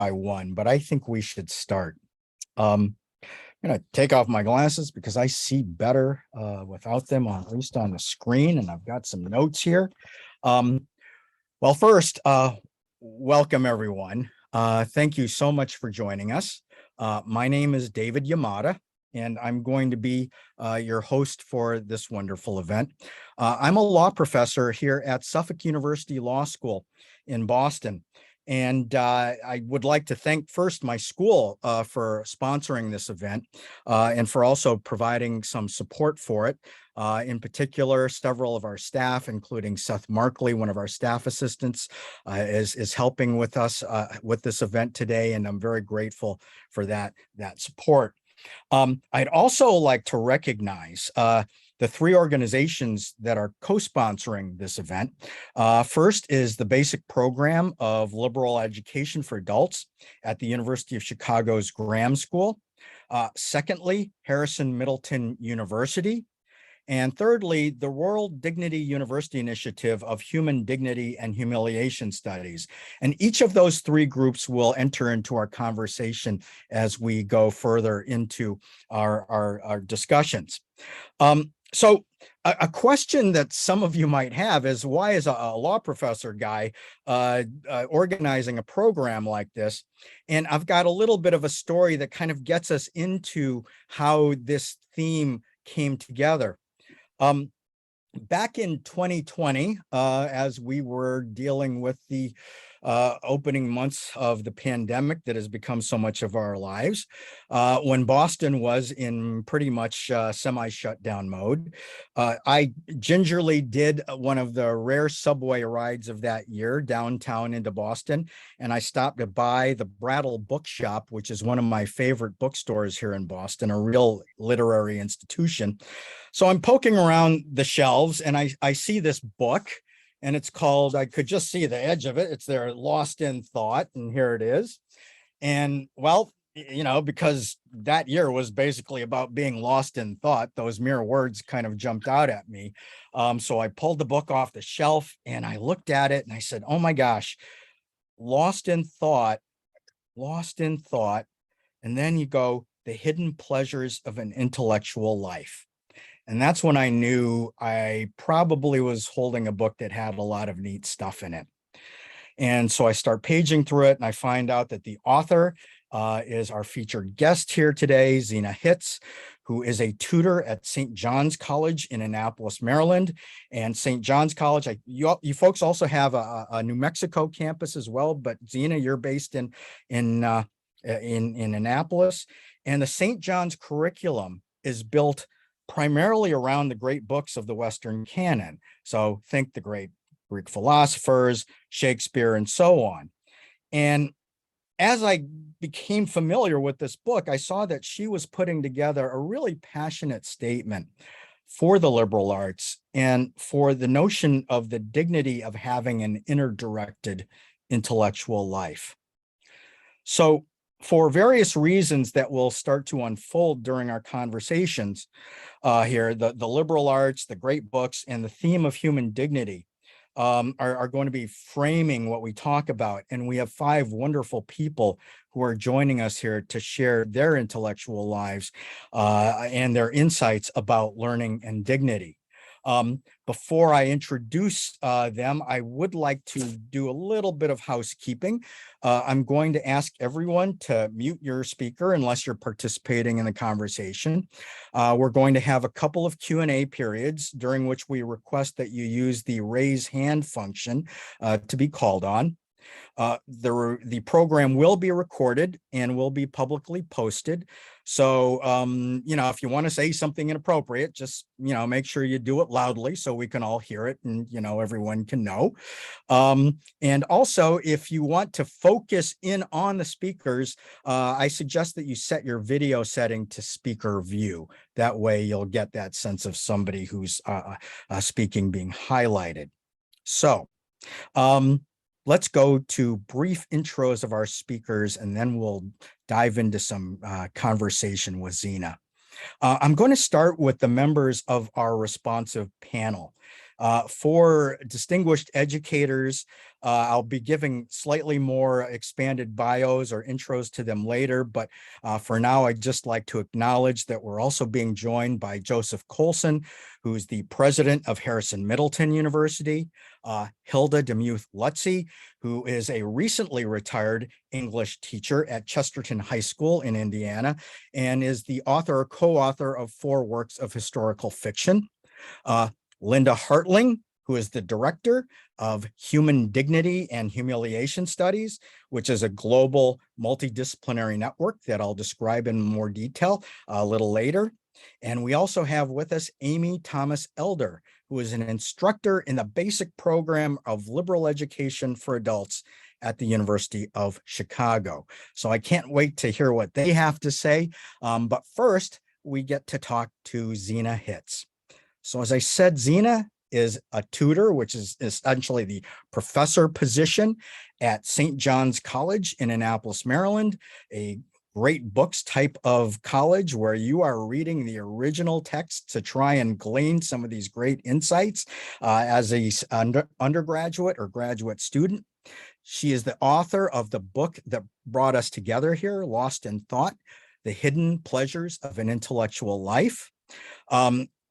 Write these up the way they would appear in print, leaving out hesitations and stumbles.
I won, but I think we should start. I'm going to take off my glasses because I see better without them, at least on the screen, and I've got some notes here. Well, first, welcome everyone. Thank you so much for joining us. My name is David Yamada, and I'm going to be your host for this wonderful event. I'm a law professor here at Suffolk University Law School in Boston. And I would like to thank first my school for sponsoring this event and for also providing some support for it. In particular, several of our staff, including Seth Markley, one of our staff assistants, is helping with us with this event today, and I'm very grateful for that support. I'd also like to recognize the three organizations that are co-sponsoring this event. First is the Basic Program of Liberal Education for Adults at the University of Chicago's Graham School. Secondly, Harrison Middleton University. And thirdly, the World Dignity University Initiative of Human Dignity and Humiliation Studies. And each of those three groups will enter into our conversation as we go further into our discussions. So a question that some of you might have is, why is a law professor guy organizing a program like this? And I've got a little bit of a story that kind of gets us into how this theme came together. Back in 2020, as we were dealing with the opening months of the pandemic that has become so much of our lives, when Boston was in pretty much semi-shutdown mode, I gingerly did one of the rare subway rides of that year downtown into Boston, and I stopped by the Brattle Bookshop, which is one of my favorite bookstores here in Boston, a real literary institution. So I'm poking around the shelves and I see this book, and it's called, I could just see the edge of it. It's there, Lost in Thought, and here it is. And well, you know, because that year was basically about being lost in thought, those mere words kind of jumped out at me. So I pulled the book off the shelf and I looked at it and I said, oh my gosh, lost in thought. And then you go, the hidden pleasures of an intellectual life. And that's when I knew I probably was holding a book that had a lot of neat stuff in it. And so I start paging through it and I find out that the author is our featured guest here today, Xena Hitz, who is a tutor at St. John's College in Annapolis, Maryland. And St. John's College, you folks also have a New Mexico campus as well, but Xena, you're based in Annapolis. And the St. John's curriculum is built primarily around the great books of the Western canon. So think the great Greek philosophers, Shakespeare, and so on. And as I became familiar with this book, I saw that she was putting together a really passionate statement for the liberal arts and for the notion of the dignity of having an inner-directed intellectual life. So for various reasons that will start to unfold during our conversations here, the liberal arts, the great books, and the theme of human dignity are going to be framing what we talk about. And we have five wonderful people who are joining us here to share their intellectual lives and their insights about learning and dignity. Before I introduce them, I would like to do a little bit of housekeeping. I'm going to ask everyone to mute your speaker unless you're participating in the conversation. We're going to have a couple of Q&A periods during which we request that you use the raise hand function to be called on. The program will be recorded and will be publicly posted. So, you know, if you want to say something inappropriate, just, you know, make sure you do it loudly so we can all hear it and, you know, everyone can know. And also, if you want to focus in on the speakers, I suggest that you set your video setting to speaker view. That way you'll get that sense of somebody who's speaking being highlighted. So, let's go to brief intros of our speakers, and then we'll dive into some conversation with Xena. I'm going to start with the members of our responsive panel. For distinguished educators I'll be giving slightly more expanded bios or intros to them later, but for now, I'd just like to acknowledge that we're also being joined by Joseph Coulson, who's the president of Harrison Middleton University, Hilda Demuth-Lutzy, who is a recently retired English teacher at Chesterton High School in Indiana, and is the author or co-author of 4 works of historical fiction. Linda Hartling, who is the director of Human Dignity and Humiliation Studies, which is a global multidisciplinary network that I'll describe in more detail a little later. And we also have with us Amy Thomas Elder, who is an instructor in the basic program of liberal education for adults at the University of Chicago. So I can't wait to hear what they have to say. But first, we get to talk to Xena Hitz. So as I said, Xena is a tutor, which is essentially the professor position at St. John's College in Annapolis, Maryland, a great books type of college where you are reading the original text to try and glean some of these great insights as a undergraduate or graduate student. She is the author of the book that brought us together here, Lost in Thought, The Hidden Pleasures of an Intellectual Life.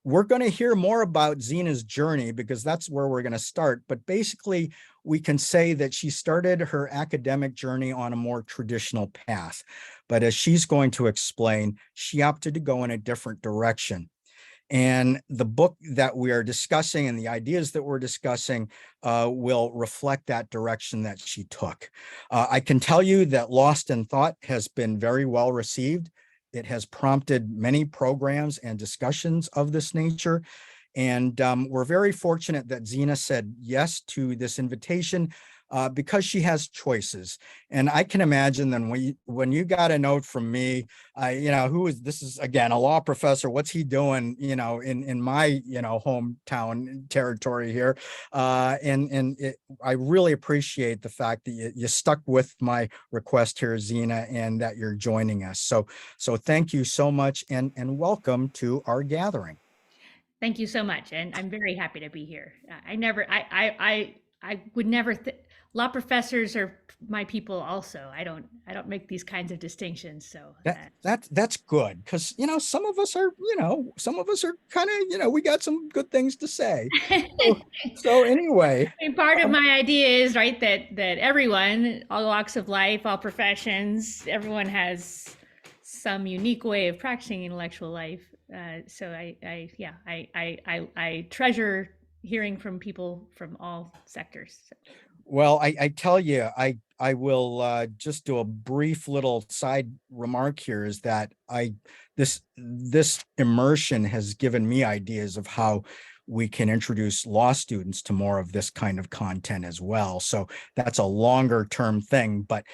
We're going to hear more about Xena's journey because that's where we're going to start. But basically, we can say that she started her academic journey on a more traditional path. But as she's going to explain, she opted to go in a different direction. And the book that we are discussing and the ideas that we're discussing will reflect that direction that she took. I can tell you that Lost in Thought has been very well received. It has prompted many programs and discussions of this nature. And we're very fortunate that Xena said yes to this invitation because she has choices. And I can imagine then when you got a note from me, this is again, a law professor, what's he doing, in my, hometown territory here. I really appreciate the fact that you stuck with my request here, Xena, and that you're joining us. So thank you so much and welcome to our gathering. Thank you so much, and I'm very happy to be here. I would never. Law professors are my people. Also, I don't make these kinds of distinctions. So That's good because some of us are kind of we got some good things to say. So, so anyway, I mean, part of my idea is right that everyone, all walks of life, all professions, everyone has some unique way of practicing intellectual life. So I treasure hearing from people from all sectors. So. well, I tell you, I will just do a brief little side remark here is that this immersion has given me ideas of how we can introduce law students to more of this kind of content as well. So that's a longer term thing. But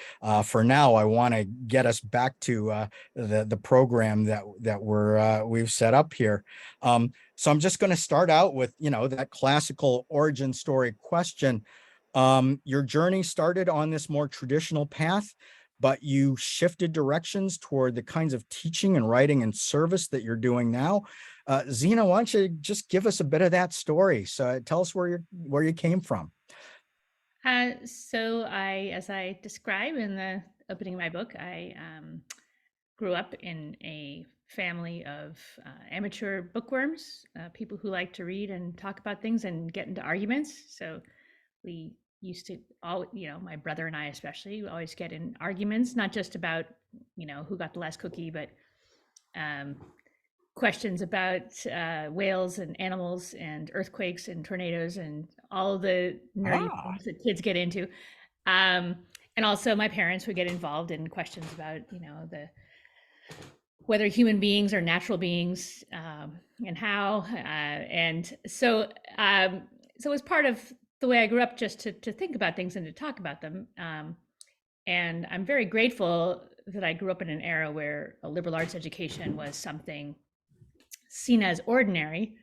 for now, I want to get us back to the program that we've set up here. So I'm just going to start out with that classical origin story question. Your journey started on this more traditional path, but you shifted directions toward the kinds of teaching and writing and service that you're doing now. Xena, why don't you just give us a bit of that story? So tell us where you came from. As I describe in the opening of my book, I grew up in a family of amateur bookworms, people who like to read and talk about things and get into arguments. So we used to my brother and I especially always get in arguments, not just about who got the last cookie, but questions about whales and animals and earthquakes and tornadoes and all the nerdy things that kids get into. And also my parents would get involved in questions about whether human beings are natural beings, and how. So it was part of the way I grew up, just to think about things and to talk about them. And I'm very grateful that I grew up in an era where a liberal arts education was something seen as ordinary,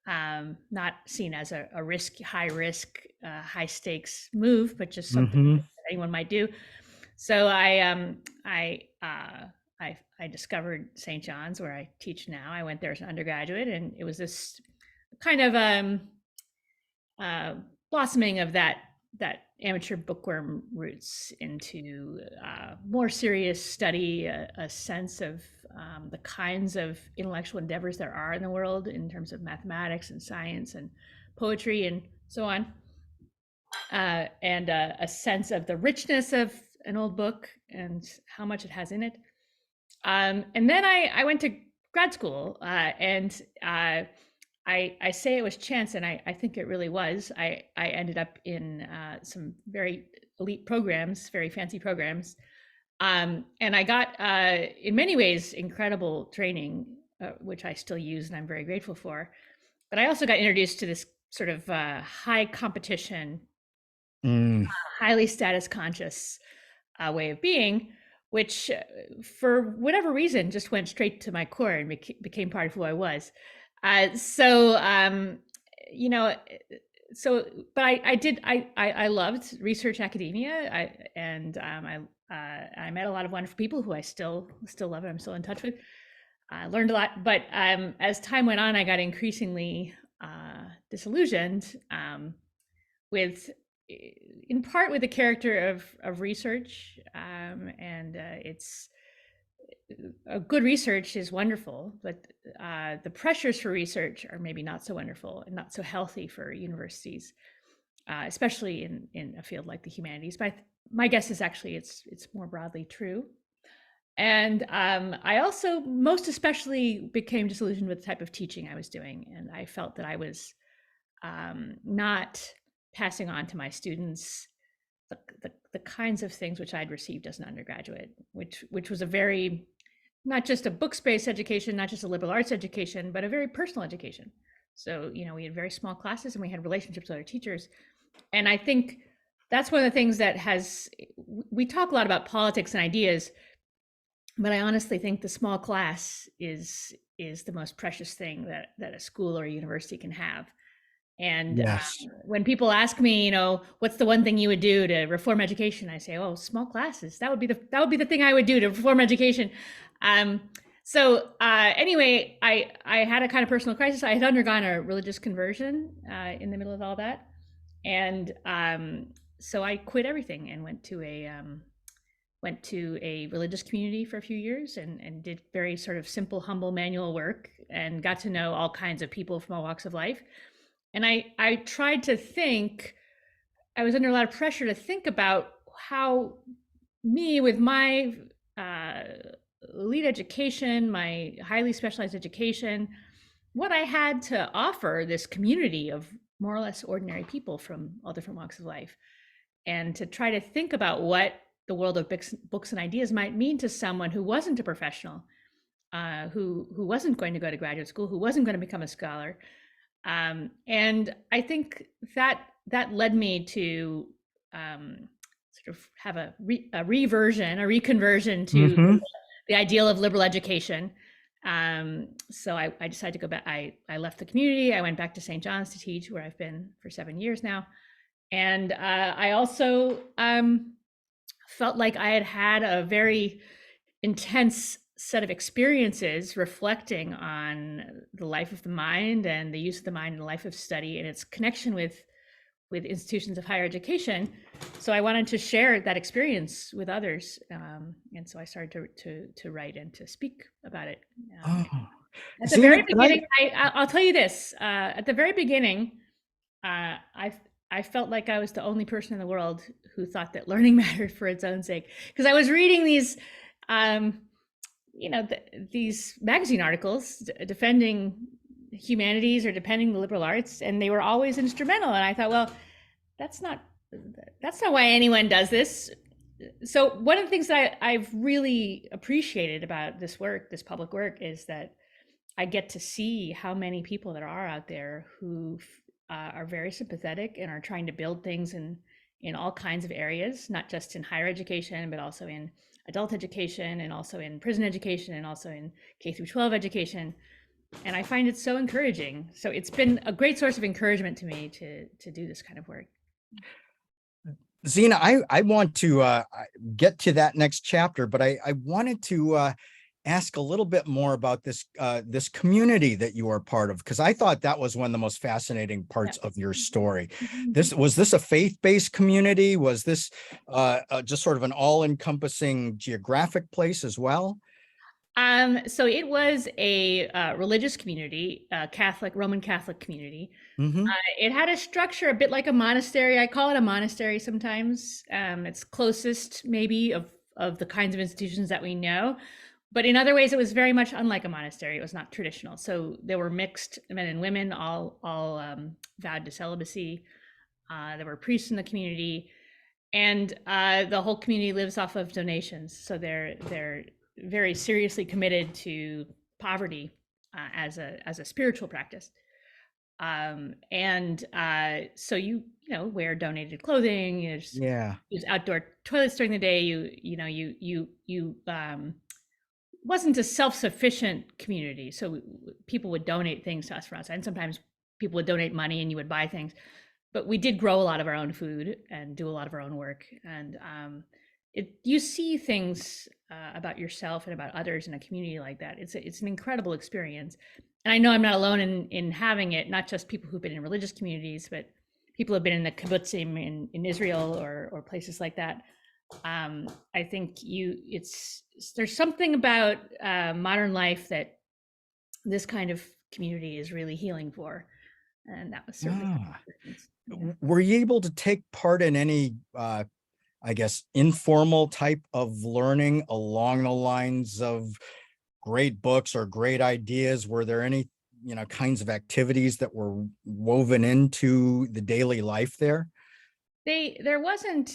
not seen as a high risk, high stakes move, but just something that anyone might do. So I discovered St. John's, where I teach now. I went there as an undergraduate, and it was this kind of blossoming of that amateur bookworm roots into more serious study, a sense of the kinds of intellectual endeavors there are in the world in terms of mathematics and science and poetry and so on, and a sense of the richness of an old book and how much it has in it. And then I went to grad school, and I say it was chance, and I think it really was. I ended up in some very elite programs, very fancy programs, and I got, in many ways, incredible training, which I still use and I'm very grateful for. But I also got introduced to this sort of high competition, highly status conscious way of being, which for whatever reason just went straight to my core and became part of who I was. You know, so, but I loved research academia. I met a lot of wonderful people who I still love and I'm still in touch with. I learned a lot, but as time went on, I got increasingly disillusioned with, in part, with the character of research, and it's a good research is wonderful, but the pressures for research are maybe not so wonderful and not so healthy for universities, especially in a field like the humanities. But my guess is actually it's more broadly true. And I also most especially became disillusioned with the type of teaching I was doing, and I felt that I was not passing on to my students the kinds of things which I'd received as an undergraduate, which was a very, not just a books-based education, not just a liberal arts education, but a very personal education. So, you know, we had very small classes and we had relationships with other teachers. And I think that's one of the things that we talk a lot about politics and ideas, but I honestly think the small class is the most precious thing that a school or a university can have. And Yes. When people ask me, you know, what's the one thing you would do to reform education, I say, oh, small classes. That would be the thing I would do to reform education. Anyway, I had a kind of personal crisis. I had undergone a religious conversion in the middle of all that, and so I quit everything and went to a religious community for a few years and did very sort of simple, humble manual work and got to know all kinds of people from all walks of life. And I tried to think, I was under a lot of pressure to think about how me, with my elite education, my highly specialized education, what I had to offer this community of more or less ordinary people from all different walks of life. And to try to think about what the world of books and ideas might mean to someone who wasn't a professional, who wasn't going to go to graduate school, who wasn't going to become a scholar. And I think that led me to sort of have a reconversion to the ideal of liberal education. So I decided to go back. I left the community. I went back to St. John's to teach, where I've been for 7 years now. And I also felt like I had a very intense set of experiences reflecting on the life of the mind and the use of the mind in the life of study and its connection with institutions of higher education. So I wanted to share that experience with others, and so I started to write and to speak about it. At the very beginning, I'll tell you this. At the very beginning, I felt like I was the only person in the world who thought that learning mattered for its own sake, because I was reading these these magazine articles defending humanities or defending the liberal arts, and they were always instrumental. And I thought, well, that's not why anyone does this. So one of the things that I've really appreciated about this work, this public work, is that I get to see how many people there are out there who are very sympathetic and are trying to build things in all kinds of areas, not just in higher education, but also in adult education, and also in prison education, and also in K through 12 education. And I find it so encouraging. So it's been a great source of encouragement to me to do this kind of work. Xena, I want to get to that next chapter, but I wanted to ask a little bit more about this community that you are part of, because I thought that was one of the most fascinating Yeah. parts of your story. Mhm. Was this a faith-based community? Was this just sort of an all-encompassing geographic place as well? So it was a religious community, Catholic, Roman Catholic community. Hmm. It had a structure a bit like a monastery. I call it a monastery sometimes. It's closest maybe of the kinds of institutions that we know. But in other ways, it was very much unlike a monastery. It was not traditional. So there were mixed men and women, all vowed to celibacy. There were priests in the community, and the whole community lives off of donations. So they're very seriously committed to poverty as a spiritual practice. And so you know, wear donated clothing, you just Yeah. use outdoor toilets during the day. You wasn't a self-sufficient community, so people would donate things to us from outside, and sometimes people would donate money and you would buy things, but we did grow a lot of our own food and do a lot of our own work. And you see things about yourself and about others in a community like that. It's an incredible experience, and I know I'm not alone in having it. Not just people who've been in religious communities, but people who've been in the kibbutzim in Israel or places like that. I think there's something about modern life that this kind of community is really healing for, and that was certainly Ah. the difference. Yeah. Were you able to take part in any, I guess, informal type of learning along the lines of great books or great ideas? Were there any, kinds of activities that were woven into the daily life there? There wasn't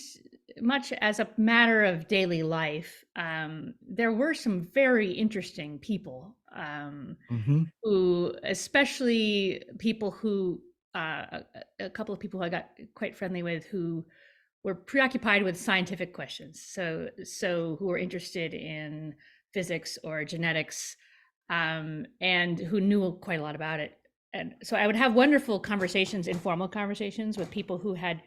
much as a matter of daily life. There were some very interesting people Hmm. who, especially people who, a couple of people who I got quite friendly with, who were preoccupied with scientific questions. So who were interested in physics or genetics, and who knew quite a lot about it. And so I would have wonderful conversations, informal conversations with people who had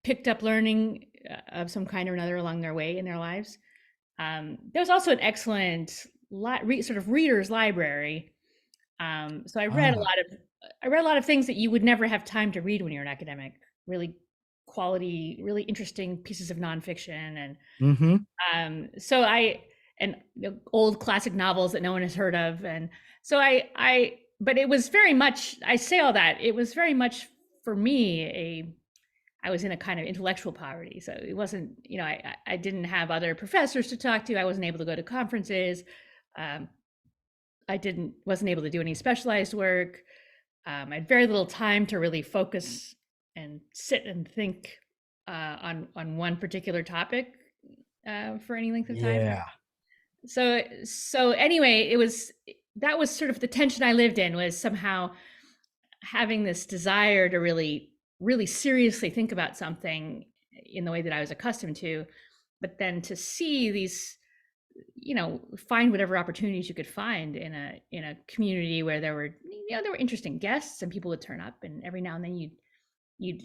picked up learning of some kind or another along their way in their lives. There was also an excellent sort of reader's library. So Ah. I read a lot of things that you would never have time to read when you're an academic. Really quality, really interesting pieces of nonfiction, and Hmm. so I and old classic novels that no one has heard of, and so but it was very much. I say all that, it was very much for me a I was in a kind of intellectual poverty. So it wasn't, you know, I didn't have other professors to talk to. I wasn't able to go to conferences. Um, wasn't able to do any specialized work. I had very little time to really focus and sit and think on one particular topic for any length of time. Yeah. So anyway, that was sort of the tension I lived in, was somehow having this desire to really seriously think about something in the way that I was accustomed to, but then to see these, you know, find whatever opportunities you could find in a community where there were interesting guests and people would turn up, and every now and then you'd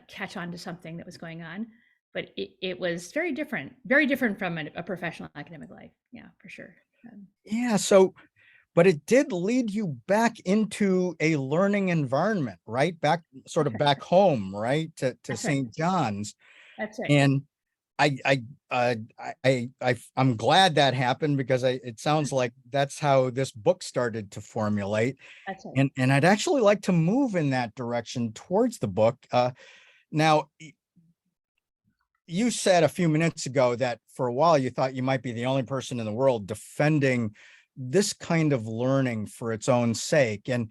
catch on to something that was going on. But it was very different from a professional academic life. Yeah, for sure. Yeah. So, but it did lead you back into a learning environment, right? Back, sort That's of right. back home, right? To That's right. St. John's. That's right. And I, I, I'm glad that happened, because it sounds like that's how this book started to formulate. That's right. And I'd actually like to move in that direction towards the book. Now, you said a few minutes ago that for a while you thought you might be the only person in the world defending this kind of learning for its own sake. And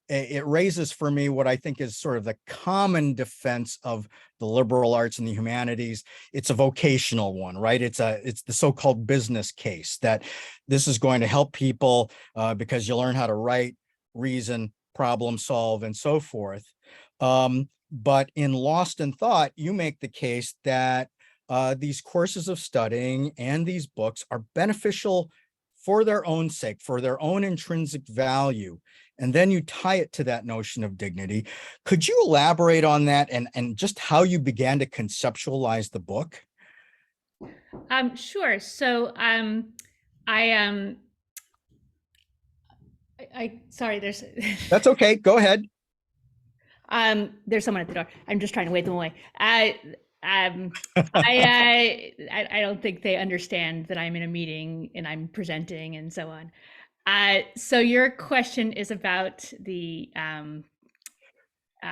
it raises for me what I think is sort of the common defense of the liberal arts and the humanities. It's a vocational one, right? It's the so-called business case that this is going to help people because you learn how to write, reason, problem solve, and so forth. But in Lost in Thought, you make the case that these courses of studying and these books are beneficial for their own sake, for their own intrinsic value. And then you tie it to that notion of dignity. Could you elaborate on that, and just how you began to conceptualize the book? Sure. So I sorry, That's okay. Go ahead. there's someone at the door. I'm just trying to wave them away. Um, I don't think they understand that I'm in a meeting and I'm presenting and so on. So your question is about the Let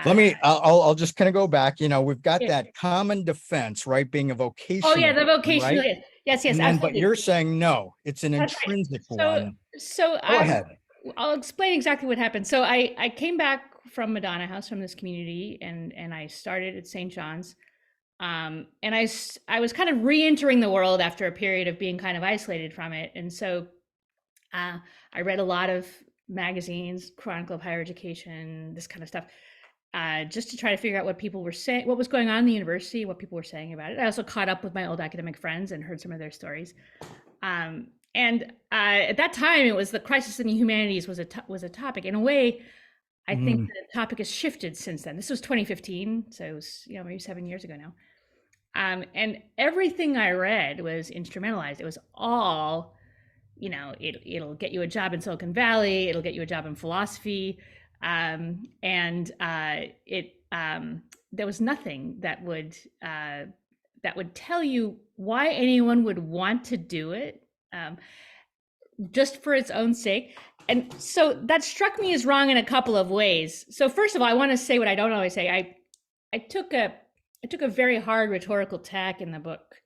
uh, me, I'll just kind of go back. You know, we've got yeah. that common defense, right? Being a Oh yeah, vocational, the vocational. right? Yes, yes, yes, And then, but absolutely. you're saying no, it's an That's right. intrinsic So, one. so Go ahead. I'll explain exactly what happened. So I came back from Madonna House from this community, and I started at St. John's. And I was kind of re-entering the world after a period of being kind of isolated from it, and so uh, I read a lot of magazines, Chronicle of Higher Education, this kind of stuff, just to try to figure out what people were saying, what was going on in the university, what people were saying about it. I also caught up with my old academic friends and heard some of their stories. And at that time, it was the crisis in the humanities was was a topic. In a way, I think Mm, the topic has shifted since then. This was 2015, so it was maybe 7 years ago now. And everything I read was instrumentalized. It was all, it'll get you a job in Silicon Valley, it'll get you a job in philosophy, and it there was nothing that would tell you why anyone would want to do it. Just for its own sake. And so that struck me as wrong in a couple of ways. So first of all, I want to say what I don't always say. I took a very hard rhetorical tack in the book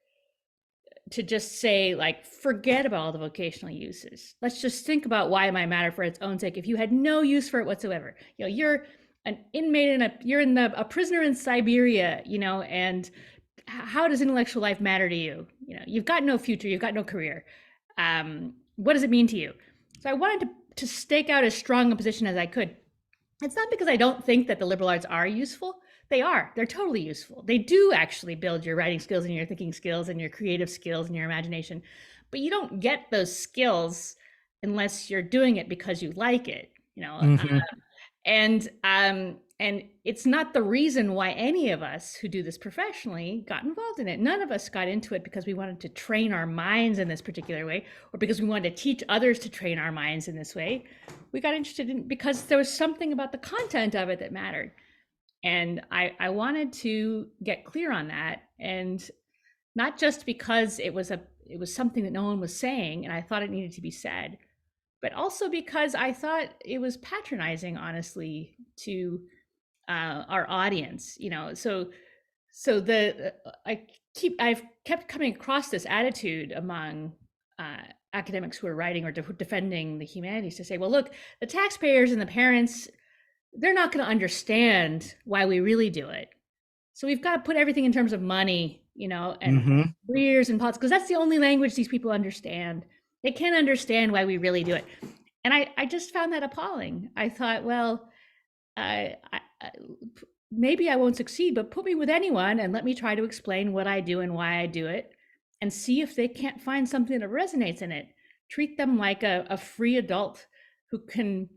to just say, like, forget about all the vocational uses. Let's just think about why it might matter for its own sake. If you had no use for it whatsoever, you're an inmate you're a prisoner in Siberia, and how does intellectual life matter to you? You've got no future, you've got no career. What does it mean to you? So I wanted to stake out as strong a position as I could. It's not because I don't think that the liberal arts are useful. They are. They're totally useful. They do actually build your writing skills and your thinking skills and your creative skills and your imagination. But you don't get those skills unless you're doing it because you like it. mhm. And it's not the reason why any of us who do this professionally got involved in it. None of us got into it because we wanted to train our minds in this particular way, or because we wanted to teach others to train our minds in this way. We got interested in because there was something about the content of it that mattered. And I wanted to get clear on that, and not just because it was something that no one was saying and I thought it needed to be said, but also because I thought it was patronizing, honestly, to our audience. So I've kept coming across this attitude among academics who are writing or defending the humanities to say, well, look, the taxpayers and the parents, they're not going to understand why we really do it. So we've got to put everything in terms of money, and Mhm. careers and politics, because that's the only language these people understand. They can't understand why we really do it. And I just found that appalling. I thought, well, maybe I won't succeed, but put me with anyone and let me try to explain what I do and why I do it, and see if they can't find something that resonates in it. Treat them like a free adult who can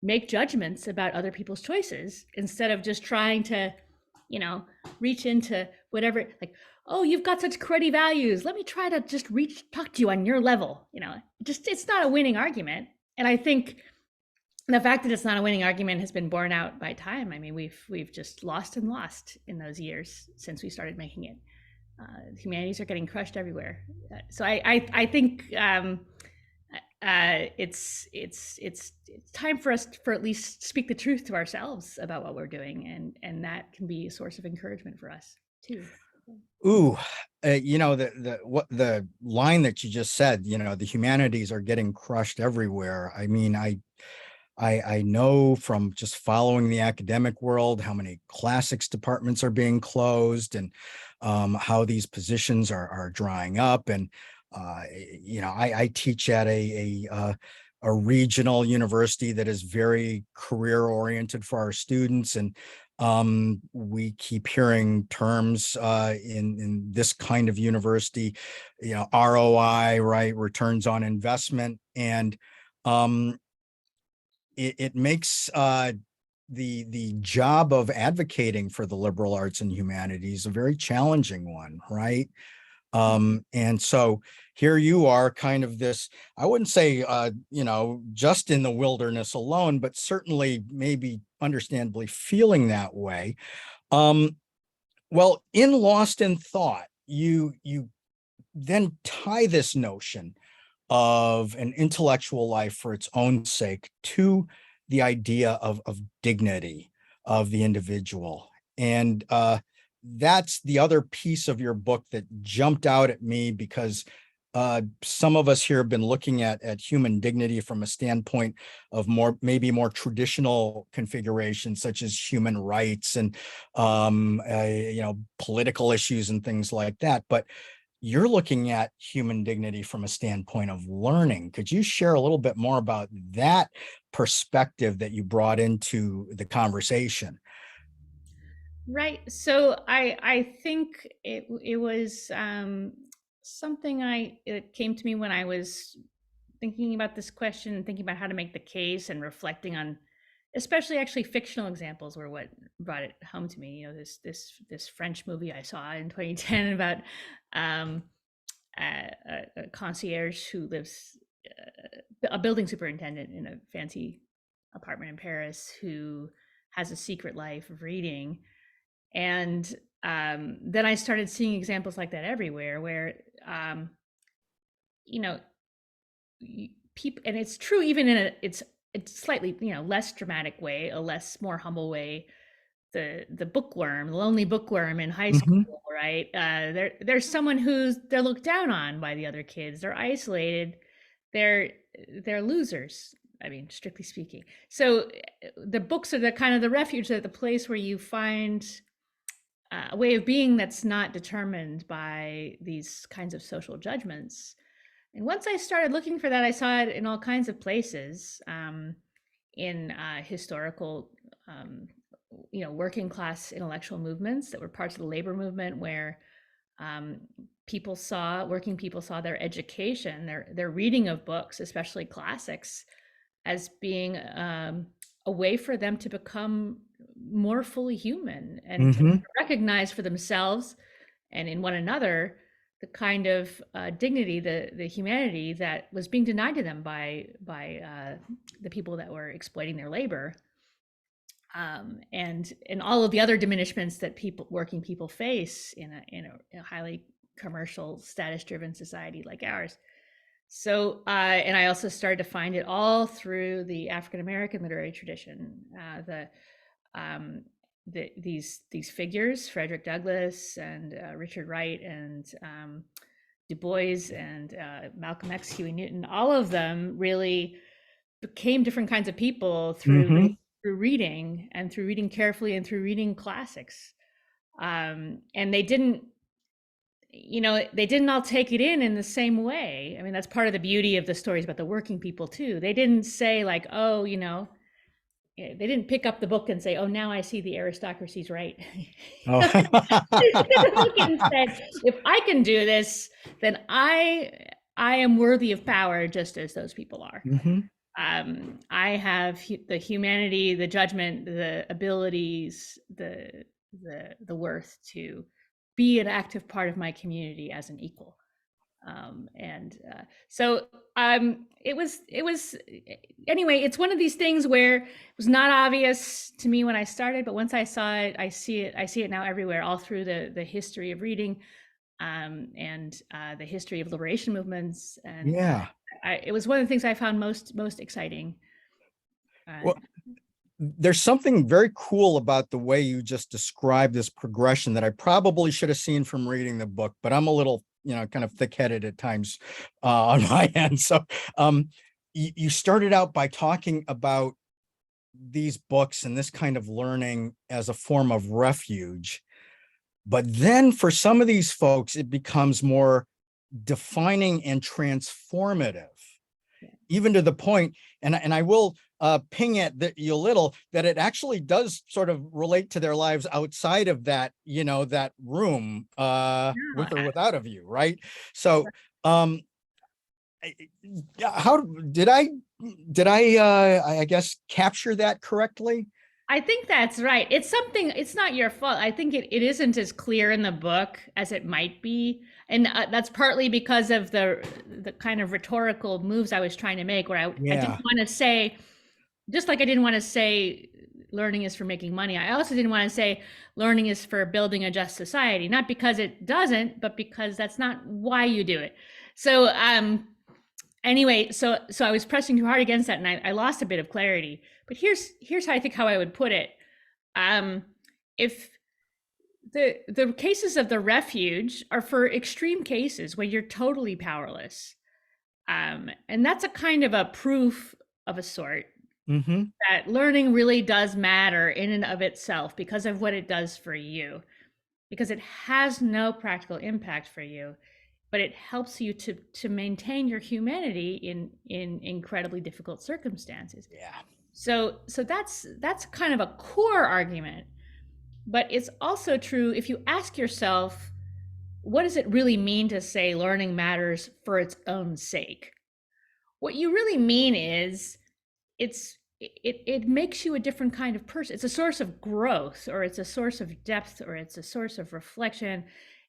make judgments about other people's choices instead of just trying to, reach into whatever, like, oh, you've got such cruddy values. Let me try to just talk to you on your level. It's not a winning argument. And I think the fact that it's not a winning argument has been borne out by time. I mean, we've just lost and lost in those years since we started making it. Humanities are getting crushed everywhere. So I think it's time for us for at least speak the truth to ourselves about what we're doing, and that can be a source of encouragement for us too. Ooh, the line that you just said, the humanities are getting crushed everywhere. I mean, I know from just following the academic world how many classics departments are being closed, and how these positions are drying up. And I teach at a regional university that is very career oriented for our students, and we keep hearing terms in this kind of university, ROI, right, returns on investment. And it makes the job of advocating for the liberal arts and humanities a very challenging one, right? And so here you are, kind of this, I wouldn't say, just in the wilderness alone, but certainly maybe understandably feeling that way. Um, well, in Lost in Thought, you then tie this notion of an intellectual life for its own sake to the idea of dignity of the individual. And that's the other piece of your book that jumped out at me, because some of us here have been looking at human dignity from a standpoint of maybe more traditional configurations, such as human rights and political issues and things like that. But you're looking at human dignity from a standpoint of learning. Could you share a little bit more about that perspective that you brought into the conversation? Right. So I think it was something it came to me when I was thinking about this question and thinking about how to make the case and reflecting on, especially actually fictional examples were what brought it home to me. This French movie I saw in 2010 about um, a concierge who lives, a building superintendent in a fancy apartment in Paris, who has a secret life of reading. And then I started seeing examples like that everywhere, where um, you know people, and it's true even in it's slightly less dramatic way, a less more humble way. The bookworm, the lonely bookworm in high school, Mm-hmm. right? There's someone they're looked down on by the other kids. They're isolated. They're they're losers. I mean, strictly speaking. So the books are the kind of the refuge, the place where you find a way of being that's not determined by these kinds of social judgments. And once I started looking for that, I saw it in all kinds of places, in historical, um, working class intellectual movements that were parts of the labor movement, where um, working people saw their education, their reading of books, especially classics, as being a way for them to become more fully human and to Mm-hmm. recognize for themselves and in one another the kind of dignity, the humanity that was being denied to them by the people that were exploiting their labor, and all of the other diminishments that working people face in a highly commercial, status-driven society like ours. So, and I also started to find it all through the African American literary tradition. Um, these figures, Frederick Douglass and Richard Wright and Du Bois and Malcolm X, Huey Newton, all of them really became different kinds of people Mm-hmm. through reading, and through reading carefully, and through reading classics. And they didn't all take it in the same way. I mean, that's part of the beauty of the stories about the working people too. They didn't say like, oh, they didn't pick up the book and say, oh, now I see the aristocracy's right. Oh. They picked up the book and said, if I can do this, then I am worthy of power just as those people are. Mm-hmm. I have the humanity, the judgment, the abilities, the worth to be an active part of my community as an equal. And so it was anyway. It's one of these things where it was not obvious to me when I started, but once I saw it, I see it now everywhere, all through the history of reading, and the history of liberation movements, and Yeah. it was one of the things I found most exciting. Uh, Well, there's something very cool about the way you just described this progression that I probably should have seen from reading the book, but I'm a little, kind of thick-headed at times on my end. So you started out by talking about these books and this kind of learning as a form of refuge. But then for some of these folks, it becomes more defining and transformative, even to the point, and I will ping at you a little, that it actually does sort of relate to their lives outside of that, that room, with or without a view, right? So um how did I I guess capture that correctly? I think that's right. It's not your fault. I think it isn't as clear in the book as it might be. And that's partly because of the kind of rhetorical moves I was trying to make, where I didn't want to say, just like I didn't want to say learning is for making money, I also didn't want to say learning is for building a just society, not because it doesn't, but because that's not why you do it. So anyway, so I was pressing too hard against that, and I lost a bit of clarity. But here's how I think how I would put it. If the cases of the refuge are for extreme cases where you're totally powerless, and that's a kind of a proof of a sort that learning really does matter in and of itself because of what it does for you, because it has no practical impact for you, but it helps you to maintain your humanity in incredibly difficult circumstances. Yeah. So that's kind of a core argument. But it's also true if you ask yourself, what does it really mean to say learning matters for its own sake? What you really mean is it makes you a different kind of person. It's a source of growth, or it's a source of depth, or it's a source of reflection.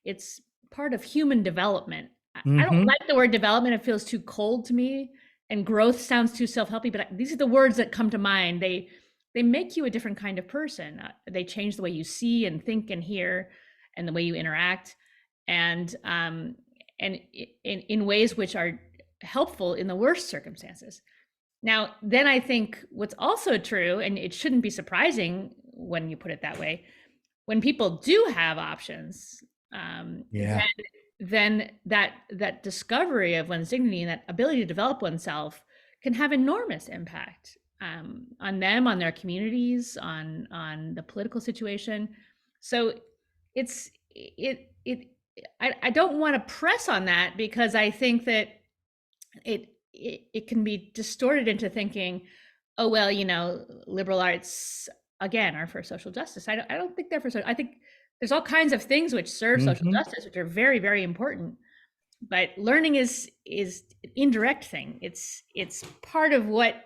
It's part of human development. I don't like the word development. It feels too cold to me. And growth sounds too self-helpy, but these are the words that come to mind. They make you a different kind of person. They change the way you see and think and hear, and the way you interact, and in ways which are helpful in the worst circumstances. Now, then I think what's also true, and it shouldn't be surprising when you put it that way, when people do have options, then that discovery of one's dignity and that ability to develop oneself can have enormous impact on them, on their communities, on the political situation. So I don't want to press on that, because I think that it can be distorted into thinking, oh, well, liberal arts again are for social justice. I don't think they're for social. I think there's all kinds of things which serve social justice, which are very, very important. But learning is an indirect thing. It's part of what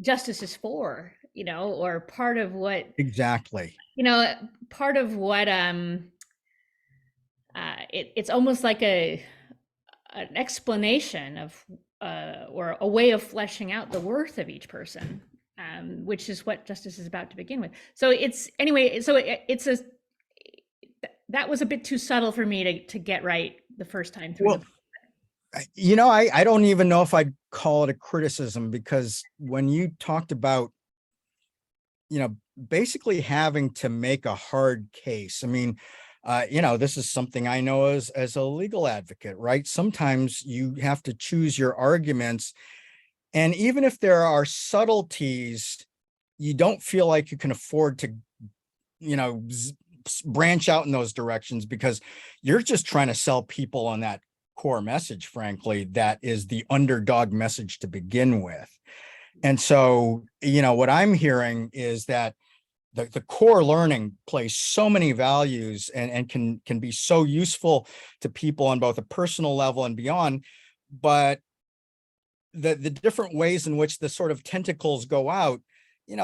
justice is for, or part of what part of what it's almost like an explanation of or a way of fleshing out the worth of each person, which is what justice is about to begin with. So that was a bit too subtle for me to get right the first time through. Well, I don't even know if I'd call it a criticism, because when you talked about, basically having to make a hard case, I mean, this is something I know as a legal advocate, right? Sometimes you have to choose your arguments, and even if there are subtleties, you don't feel like you can afford to, branch out in those directions, because you're just trying to sell people on that core message, frankly, that is the underdog message to begin with. And so, what I'm hearing is that the core learning plays so many values and can be so useful to people on both a personal level and beyond, but the different ways in which the sort of tentacles go out,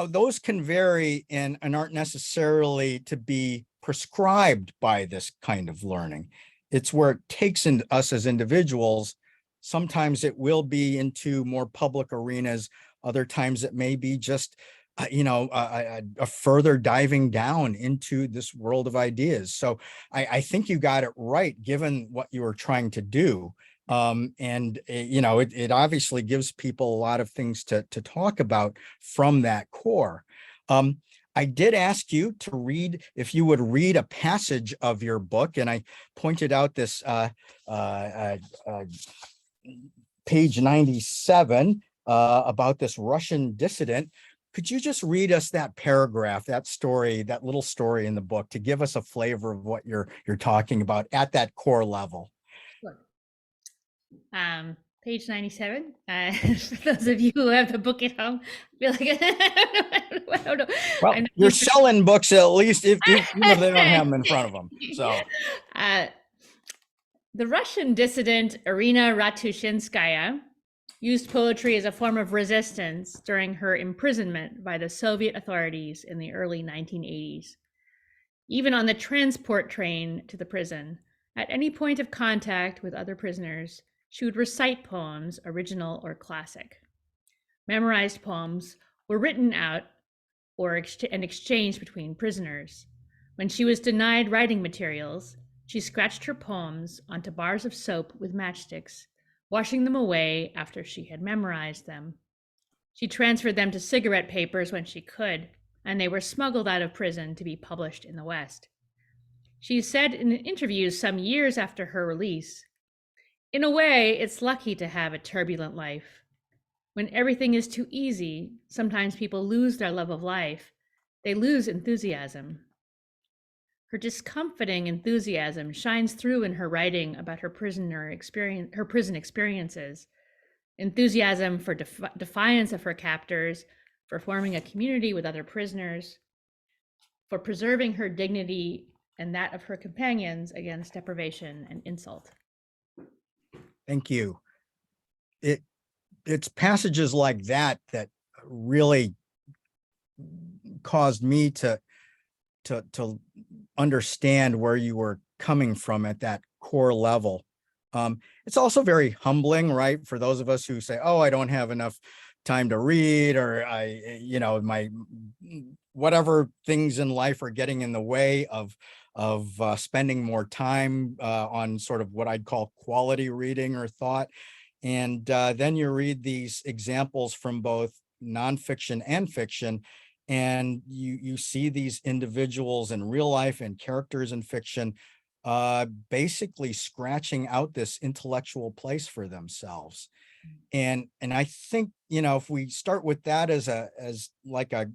those can vary and aren't necessarily to be prescribed by this kind of learning. It's where it takes in us as individuals. Sometimes it will be into more public arenas. Other times it may be just, a further diving down into this world of ideas. So I think you got it right, given what you were trying to do. It obviously gives people a lot of things to talk about from that core. I did ask you to read, if you would read a passage of your book, and I pointed out this page 97 about this Russian dissident. Could you just read us that paragraph, that story, that little story in the book, to give us a flavor of what you're talking about at that core level? Sure. Page 97. For those of you who have the book at home, I feel like I don't know. Well, you're selling books, at least if they don't have them in front of them. So, the Russian dissident Irina Ratushinskaya used poetry as a form of resistance during her imprisonment by the Soviet authorities in the early 1980s. Even on the transport train to the prison, At any point of contact with other prisoners, she would recite poems, original or classic. Memorized poems were written out and exchanged between prisoners. When she was denied writing materials, she scratched her poems onto bars of soap with matchsticks, washing them away after she had memorized them. She transferred them to cigarette papers when she could, and they were smuggled out of prison to be published in the West. She said in interviews some years after her release, "In a way, it's lucky to have a turbulent life. When everything is too easy, sometimes people lose their love of life. They lose enthusiasm." Her discomforting enthusiasm shines through in her writing about her prison experiences. Enthusiasm for defiance of her captors, for forming a community with other prisoners, for preserving her dignity and that of her companions against deprivation and insult. Thank you. It's passages like that that really caused me to understand where you were coming from at that core level. It's also very humbling, right? For those of us who say, oh, I don't have enough time to read, or my whatever things in life are getting in the way of spending more time on sort of what I'd call quality reading or thought. And then you read these examples from both nonfiction and fiction, and you see these individuals in real life and characters in fiction basically scratching out this intellectual place for themselves. And I think, if we start with that as like an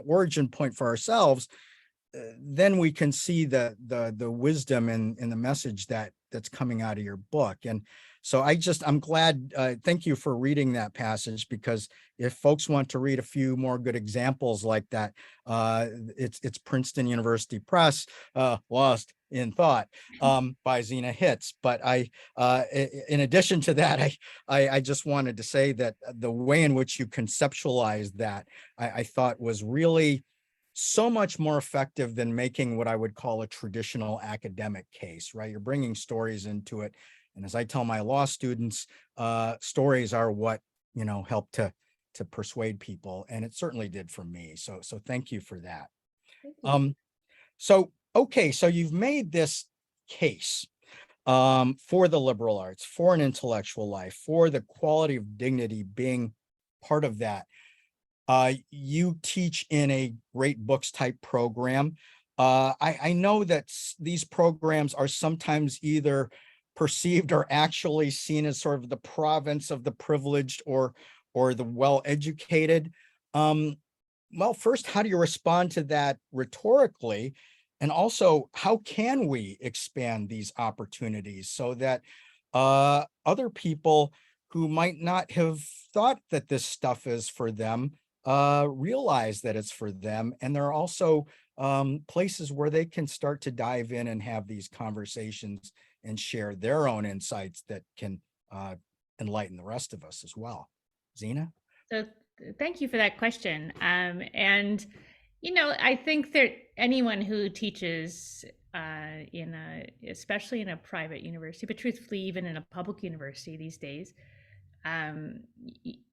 origin point for ourselves, then we can see the wisdom in the message that's coming out of your book. And so I'm glad, thank you for reading that passage, because if folks want to read a few more good examples like that, it's Princeton University Press, Lost in Thought, by Xena Hitz. But in addition to that, I just wanted to say that the way in which you conceptualized that, I thought was really so much more effective than making what I would call a traditional academic case, right? You're bringing stories into it. And as I tell my law students, stories are what, help to persuade people. And it certainly did for me. So thank you for that. Thank you. Okay, so you've made this case for the liberal arts, for an intellectual life, for the quality of dignity being part of that. You teach in a great books type program. I know that these programs are sometimes either perceived or actually seen as sort of the province of the privileged or the well-educated. Well, first, how do you respond to that rhetorically? And also, how can we expand these opportunities so that other people who might not have thought that this stuff is for them realize that it's for them? And there are also places where they can start to dive in and have these conversations and share their own insights that can enlighten the rest of us as well. Xena? So thank you for that question. I think that anyone who teaches especially in a private university, but truthfully, even in a public university these days,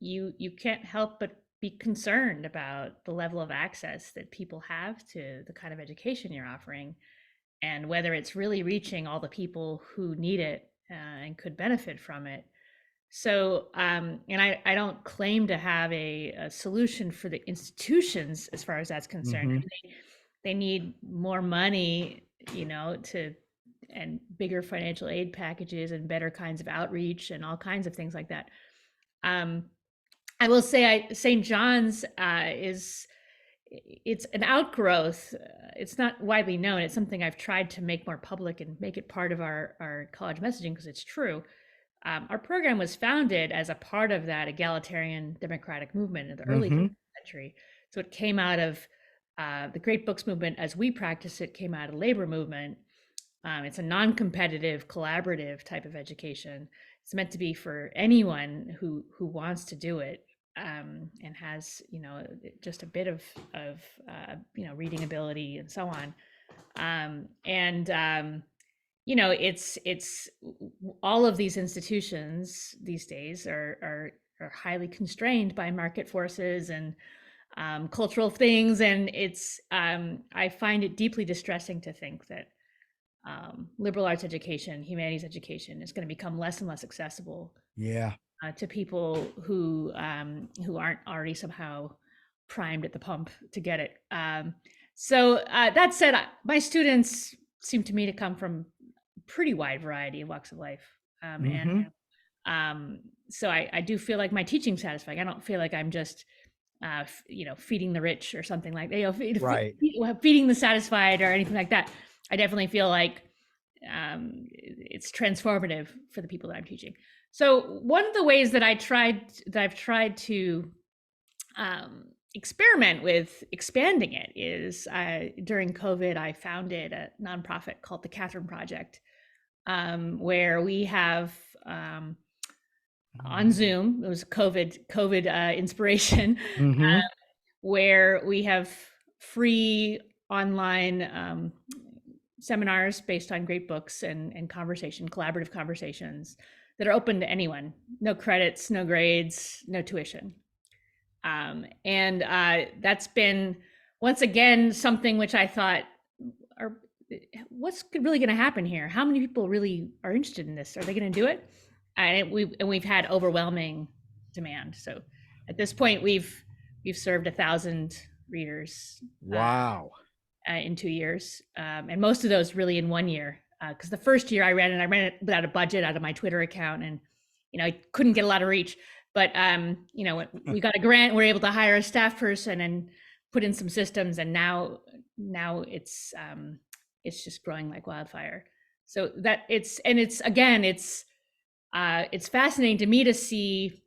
you can't help but be concerned about the level of access that people have to the kind of education you're offering, and whether it's really reaching all the people who need it and could benefit from it. So, and I don't claim to have a solution for the institutions as far as that's concerned. Mhm. They need more money, and bigger financial aid packages and better kinds of outreach and all kinds of things like that. I will say St. John's it's an outgrowth. It's not widely known. It's something I've tried to make more public and make it part of our college messaging, because it's true. Our program was founded as a part of that egalitarian democratic movement in the early 20th century. So it came out of the Great Books movement, as we practice it, came out of labor movement. It's a non-competitive, collaborative type of education. It's meant to be for anyone who wants to do it, and has just a bit of reading ability and so on. it's all of these institutions these days are highly constrained by market forces and cultural things, and I find it deeply distressing to think that liberal arts education, humanities education, is going to become less and less accessible Yeah. to people who aren't already somehow primed at the pump to get it. So that said, my students seem to me to come from pretty wide variety of walks of life, and Hmm. so I do feel like my teaching's satisfying. I don't feel like I'm just feeding the rich or something like that, Right. feeding the satisfied or anything like that. I definitely feel like it's transformative for the people that I'm teaching. So one of the ways that I've tried to experiment with expanding it is during COVID, I founded a nonprofit called the Catherine Project, where we have on Zoom. It was COVID inspiration, Hmm. where we have free online seminars based on great books and collaborative conversations that are open to anyone. No credits, no grades, no tuition. And that's been, once again, something which I thought, are what's really going to happen here? How many people really are interested in this? Are they going to do it? And we've had overwhelming demand. So at this point, we've served 1,000 readers Wow. in 2 years, and most of those really in 1 year. Because the first year I ran it without a budget out of my Twitter account, and I couldn't get a lot of reach. But we got a grant, we're able to hire a staff person and put in some systems, and now it's just growing like wildfire. So that it's fascinating to me to see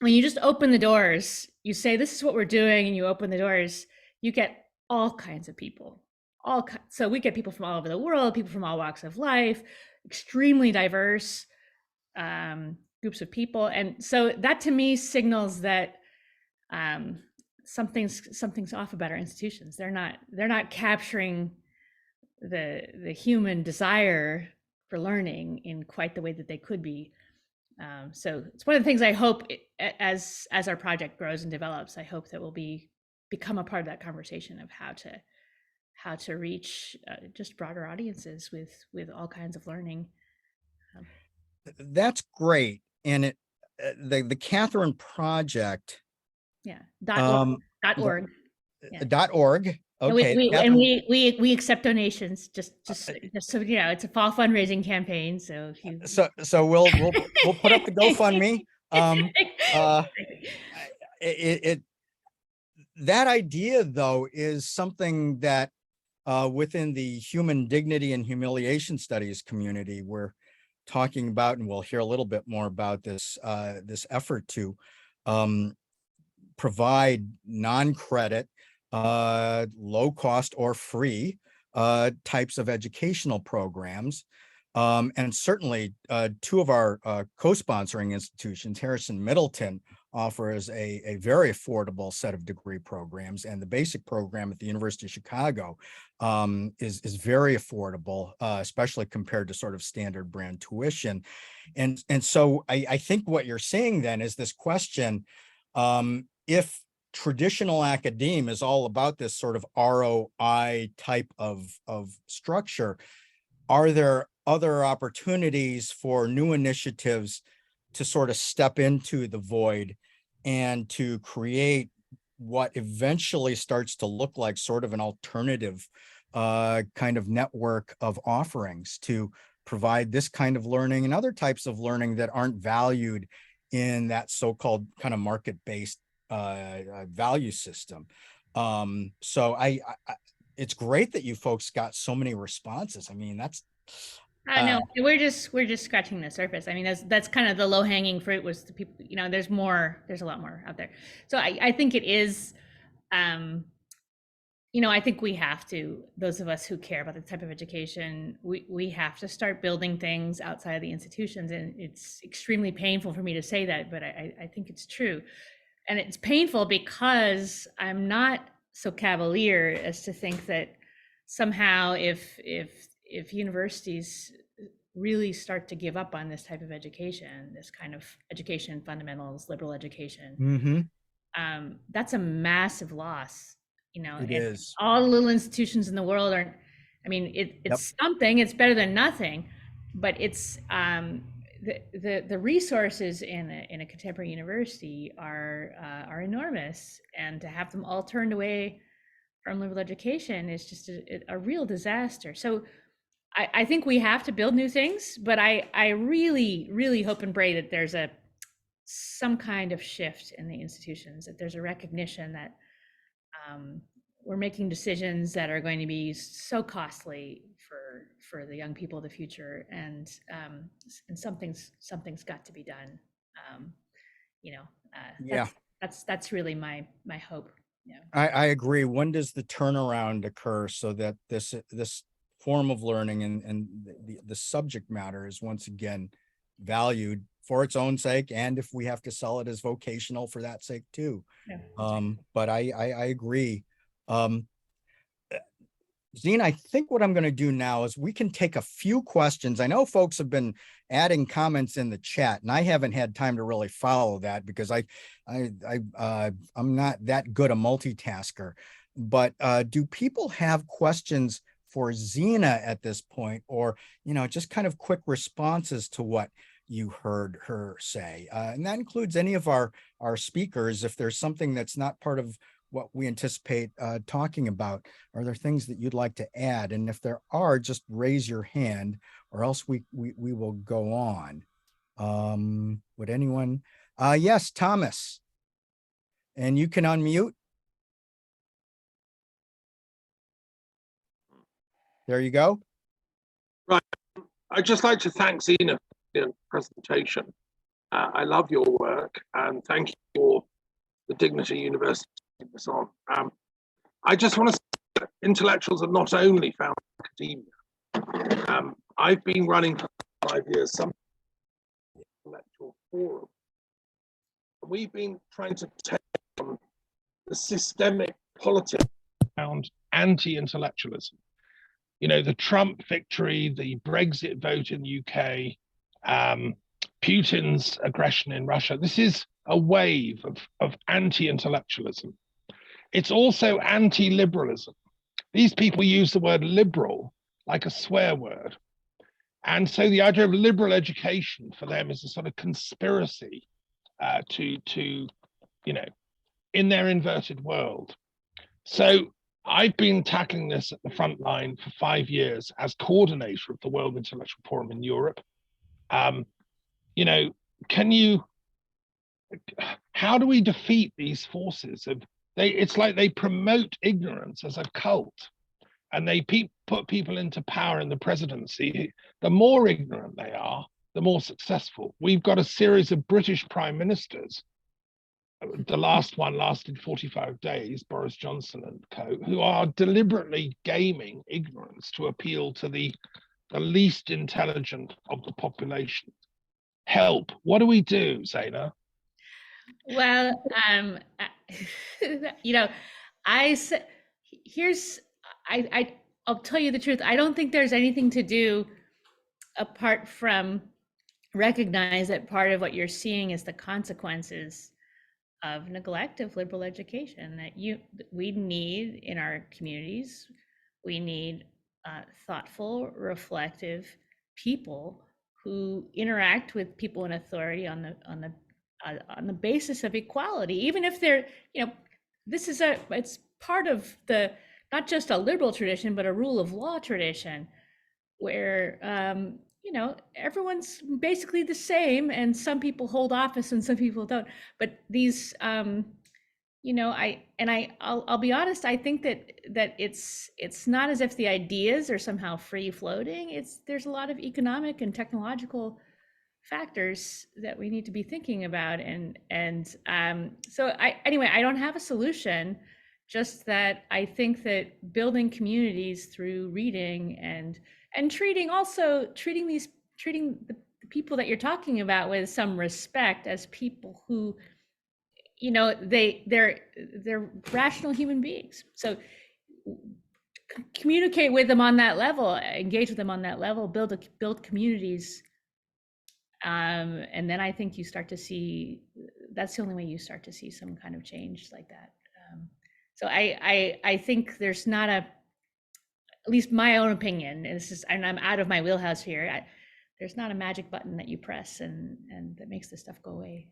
when you just open the doors, you say, this is what we're doing, and you open the doors, you get all kinds of people. So we get people from all over the world, people from all walks of life, extremely diverse groups of people. And so that to me signals that something's off about our institutions. They're not capturing the human desire for learning in quite the way that they could be. So it's one of the things I hope as our project grows and develops, I hope that we'll become a part of that conversation of how to reach just broader audiences with all kinds of learning. That's great. And the Catherine Project, Yeah. the .org. Yeah. .org. And we Okay. we and Catherine, we accept donations, just so it's a fall fundraising campaign. So if you so we'll put up the GoFundMe. Uh, it that idea though is something that within the human dignity and humiliation studies community we're talking about, and we'll hear a little bit more about this effort to um, provide non-credit, low cost or free types of educational programs. And certainly two of our co-sponsoring institutions, Harrison Middleton offers a very affordable set of degree programs, and the basic program at the University of Chicago is very affordable, especially compared to sort of standard brand tuition. And so I think what you're saying then is this question, if traditional academe is all about this sort of ROI type of structure, are there other opportunities for new initiatives to sort of step into the void and to create what eventually starts to look like sort of an alternative kind of network of offerings to provide this kind of learning and other types of learning that aren't valued in that so-called kind of market-based value system? So it's great that you folks got so many responses. I mean, that's no, we're just scratching the surface. I mean, that's kind of the low hanging fruit was the people. There's a lot more out there. So I think it is. I think we have to, those of us who care about the type of education, we have to start building things outside of the institutions. And it's extremely painful for me to say that, but I think it's true. And it's painful because I'm not so cavalier as to think that somehow if if universities really start to give up on this type of education, this kind of education, fundamentals, liberal education, Mm-hmm. that's a massive loss. It And is. all the little institutions in the world aren't. I mean, Yep. it's something. It's better than nothing, but it's the resources in a contemporary university are enormous, and to have them all turned away from liberal education is just a real disaster. So I think we have to build new things, but I really, really hope and pray that there's some kind of shift in the institutions, that there's a recognition that we're making decisions that are going to be so costly for the young people of the future, and something's got to be done. Um, you know, Yeah, that's really my hope. Yeah. I agree. When does the turnaround occur so that this form of learning and the subject matter is once again valued for its own sake, and if we have to sell it as vocational for that sake too. Yeah, that's right. But I agree. Um, Zine, I think what I'm going to do now is we can take a few questions. I know folks have been adding comments in the chat, and I haven't had time to really follow that because I'm not that good a multitasker. But do people have questions for Xena at this point, or just kind of quick responses to what you heard her say? And that includes any of our speakers. If there's something that's not part of what we anticipate talking about, are there things that you'd like to add? And if there are, just raise your hand, or else we will go on. Would anyone? Yes, Thomas. And you can unmute. There you go. Right. I'd just like to thank Xena for the presentation. I love your work, and thank you for the Dignity University putting this on. I just want to say that intellectuals are not only found in academia. I've been running for 5 years some intellectual forum. We've been trying to take on the systemic politics around anti-intellectualism. The Trump victory, the Brexit vote in the UK, Putin's aggression in Russia. This is a wave of anti-intellectualism. It's also anti-liberalism. These people use the word liberal like a swear word. And so the idea of liberal education for them is a sort of conspiracy to in their inverted world. So I've been tackling this at the front line for 5 years as coordinator of the World Intellectual Forum in Europe. How do we defeat these forces it's like they promote ignorance as a cult, and they put people into power in the presidency. The more ignorant they are, the more successful. We've got a series of British prime ministers. The last one lasted 45 days, Boris Johnson and co, who are deliberately gaming ignorance to appeal to the least intelligent of the population. Help. What do we do, Xena? Well, I'll tell you the truth. I don't think there's anything to do apart from recognize that part of what you're seeing is the consequences of neglect of liberal education, that we need in our communities. We need thoughtful, reflective people who interact with people in authority on the basis of equality, even if they're, it's part of the, not just a liberal tradition, but a rule of law tradition where, everyone's basically the same, and some people hold office and some people don't. But these, I'll be honest, I think that it's not as if the ideas are somehow free floating. There's a lot of economic and technological factors that we need to be thinking about. So I don't have a solution, just that I think that building communities through reading and treating the people that you're talking about with some respect as people who, they're rational human beings. So communicate with them on that level, engage with them on that level, build communities. And then I think you start to see, that's the only way you start to see some kind of change like that. So I think there's not at least my own opinion, and I'm out of my wheelhouse here. There's not a magic button that you press and that makes this stuff go away.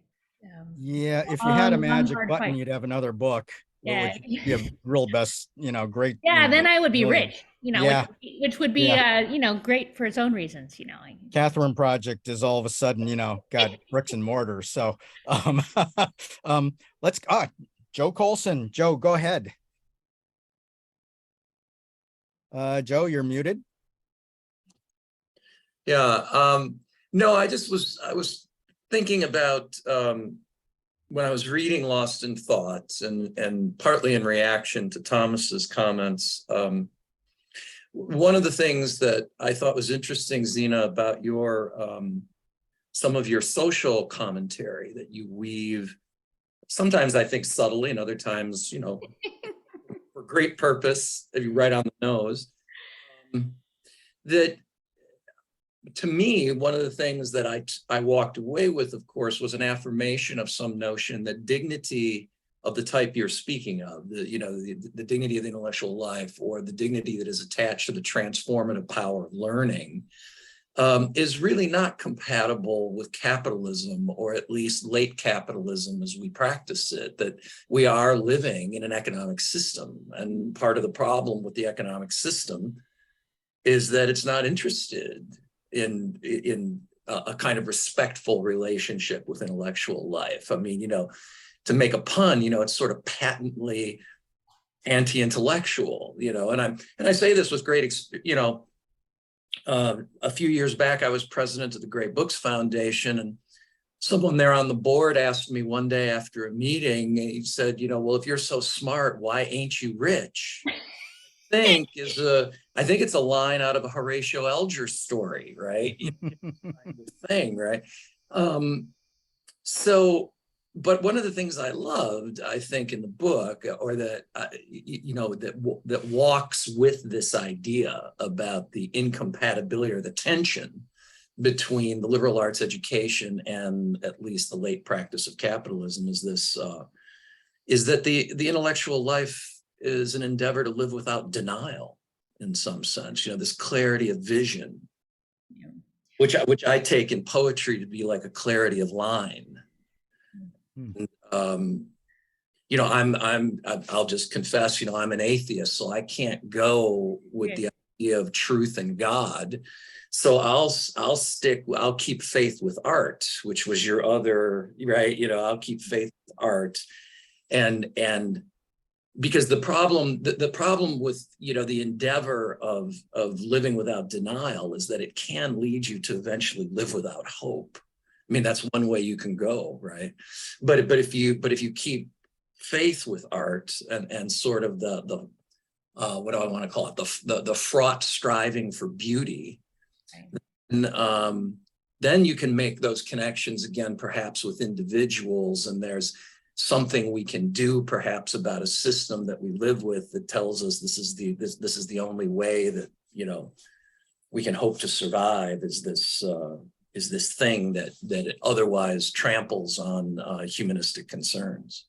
Yeah, if you had a magic hard button, fight. you'd have another book. Yeah. Which would be a real best, great. Yeah, then I would be million. rich, Yeah. which would be, great for its own reasons, Catherine Project is all of a sudden, got bricks and mortar. So, let's, Joe Coulson. Joe, go ahead. Joe, you're muted. Yeah. No, I was thinking about when I was reading Lost in Thought, and partly in reaction to Thomas's comments. One of the things that I thought was interesting, Xena, about your some of your social commentary that you weave, sometimes I think subtly, and other times, for great purpose, that you right on the nose. That, to me, one of the things that I walked away with, of course, was an affirmation of some notion that dignity of the type you're speaking of, the dignity of the intellectual life, or the dignity that is attached to the transformative power of learning, is really not compatible with capitalism, or at least late capitalism as we practice it, that we are living in an economic system. And part of the problem with the economic system is that it's not interested in a kind of respectful relationship with intellectual life. I mean, to make a pun, it's sort of patently anti-intellectual, and I say this with great, a few years back, I was president of the Great Books Foundation, and someone there on the board asked me one day after a meeting, and he said, well, if you're so smart, why ain't you rich? I think it's a line out of a Horatio Alger story, right? Thing, right? But one of the things I loved, I think, in the book, or that that walks with this idea about the incompatibility or the tension between the liberal arts education and at least the late practice of capitalism, is that the intellectual life is an endeavor to live without denial, in some sense. This clarity of vision, which I take in poetry to be like a clarity of line. I'll just confess, I'm an atheist, so I can't go with the idea of truth and God. So I'll keep faith with art, which was your other, right? I'll keep faith with art, and because the problem with the endeavor of living without denial is that it can lead you to eventually live without hope. I mean, that's one way you can go, right? But if you keep faith with art and sort of the what do I want to call it, the fraught striving for beauty, then you can make those connections again, perhaps with individuals, and there's something we can do perhaps about a system that we live with that tells us this is the only way that we can hope to survive, is this thing that it otherwise tramples on humanistic concerns.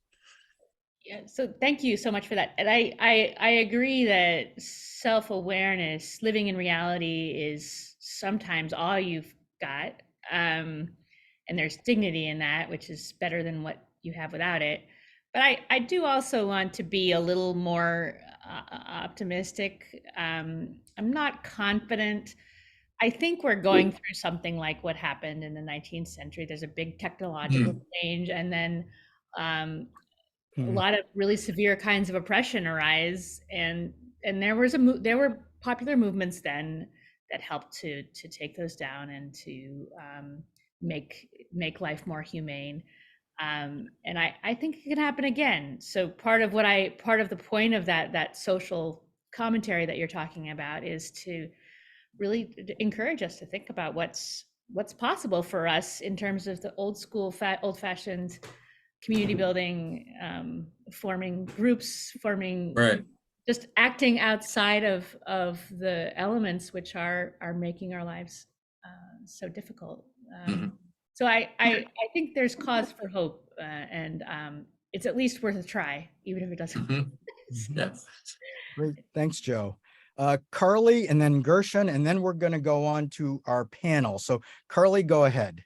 Yeah, so thank you so much for that. And I agree that self-awareness, living in reality, is sometimes all you've got. And there's dignity in that, which is better than what you have without it. But I do also want to be a little more optimistic. I'm not confident. I think we're going through something like what happened in the 19th century. There's a big technological change, and then a lot of really severe kinds of oppression arise. And there were popular movements then that helped to take those down and to make life more humane. And I think it can happen again. So part of the point of that social commentary that you're talking about is to really encourage us to think about what's possible for us in terms of the old-fashioned community building, forming groups, forming just acting outside of the elements which are making our lives so difficult. So I think there's cause for hope, and it's at least worth a try, even if it doesn't. Yeah. Great, thanks, Joe. Carly and then Gershon, and then we're going to go on to our panel. So Carly, go ahead.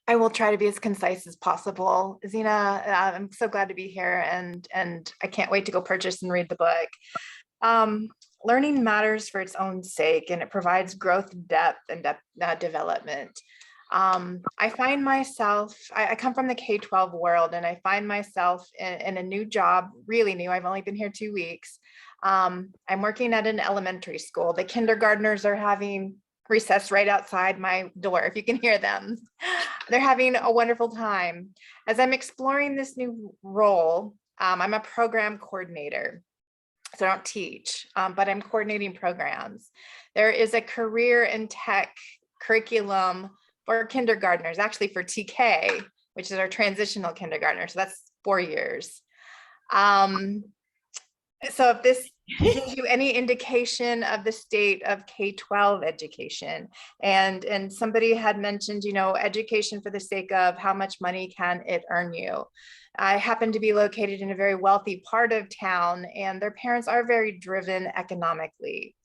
I will try to be as concise as possible. Xena, I'm so glad to be here, and I can't wait to go purchase and read the book. Learning matters for its own sake, and it provides growth, depth, and development. I find myself, I come from the K-12 world, and I find myself in a new job, really new. I've only been here 2 weeks. I'm working at an elementary school. The kindergartners are having recess right outside my door, if you can hear them. They're having a wonderful time. As I'm exploring this new role, I'm a program coordinator. So I don't teach, but I'm coordinating programs. There is a career in tech curriculum for kindergartners, actually for TK, which is our transitional kindergartner. So that's 4 years. So if this gives you any indication of the state of K-12 education, and somebody had mentioned, you know, education for the sake of how much money can it earn you. I happen to be located in a very wealthy part of town, and their parents are very driven economically.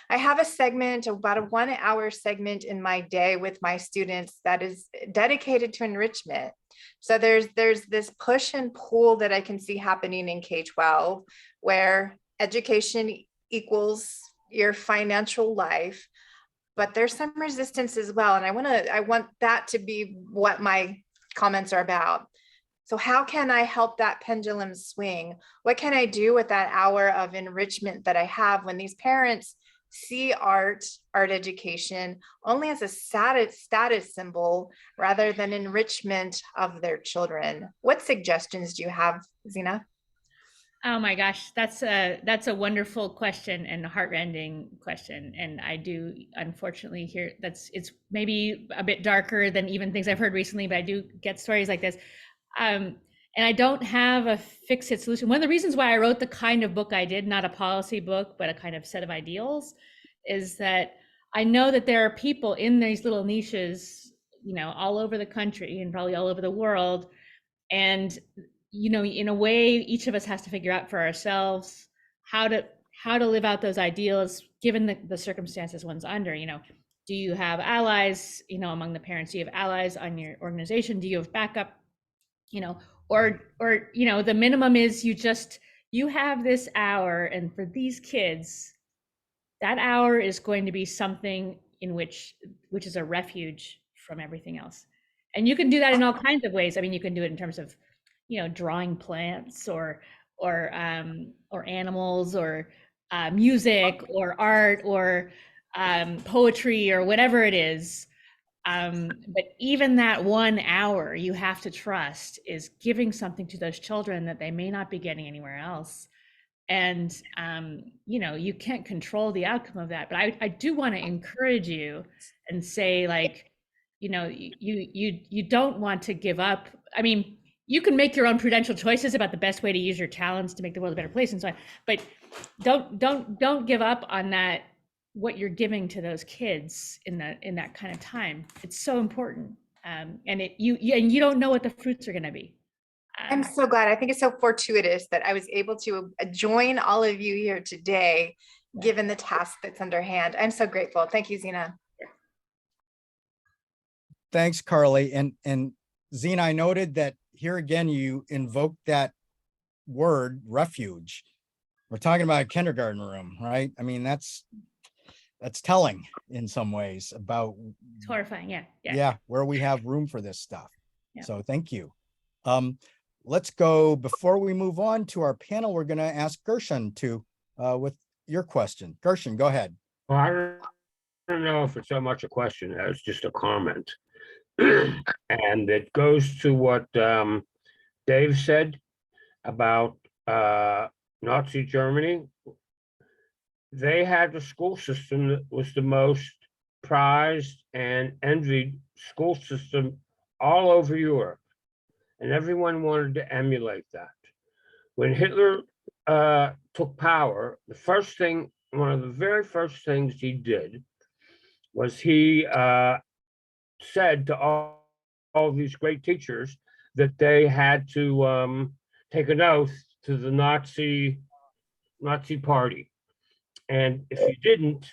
I have a segment, about a 1 hour segment in my day with my students that is dedicated to enrichment. So there's this push and pull that I can see happening in K-12, where education equals your financial life, but there's some resistance as well. And I want that to be what my comments are about. So how can I help that pendulum swing? What can I do with that hour of enrichment that I have when these parents see art education only as a status symbol rather than enrichment of their children? What suggestions do you have, Xena? Oh my gosh, that's a wonderful question and heartrending question. And I do unfortunately hear it's maybe a bit darker than even things I've heard recently, but I do get stories like this. And I don't have a fix-it solution. One of the reasons why I wrote the kind of book I did, not a policy book, but a kind of set of ideals, is that I know that there are people in these little niches, you know, all over the country and probably all over the world. And, you know, in a way, each of us has to figure out for ourselves how to live out those ideals, given the circumstances one's under. You know, do you have allies, you know, among the parents? Do you have allies on your organization? Do you have backup? You know, or you know, the minimum is you have this hour, and for these kids, that hour is going to be something in which is a refuge from everything else. And you can do that in all kinds of ways. I mean, you can do it in terms of, you know, drawing plants or animals or music or art or poetry or whatever it is. But even that 1 hour you have to trust is giving something to those children that they may not be getting anywhere else. And, you know, you can't control the outcome of that, but I do want to encourage you and say, like, you know, you don't want to give up. I mean, you can make your own prudential choices about the best way to use your talents to make the world a better place and so on, but don't give up on that, what you're giving to those kids in that kind of time. It's so important. And you don't know what the fruits are going to be. I'm so glad. I think it's so fortuitous that I was able to join all of you here today, given the task that's underhand. I'm so grateful. Thank you, Xena. Thanks, Carly. And Xena, I noted that here again, you invoked that word refuge. We're talking about a kindergarten room, right? I mean, that's telling in some ways about It's horrifying. Yeah, where we have room for this stuff. Yeah. So thank you. Let's go, before we move on to our panel, we're going to ask Gershon to with your question. Gershon, go ahead. Well, I don't know if it's so much a question as just a comment. And it goes to what Dave said about Nazi Germany. They had a school system that was the most prized and envied school system all over Europe. And everyone wanted to emulate that. When Hitler took power, one of the very first things he did was he said to all these great teachers that they had to take an oath to the Nazi party. And if you didn't,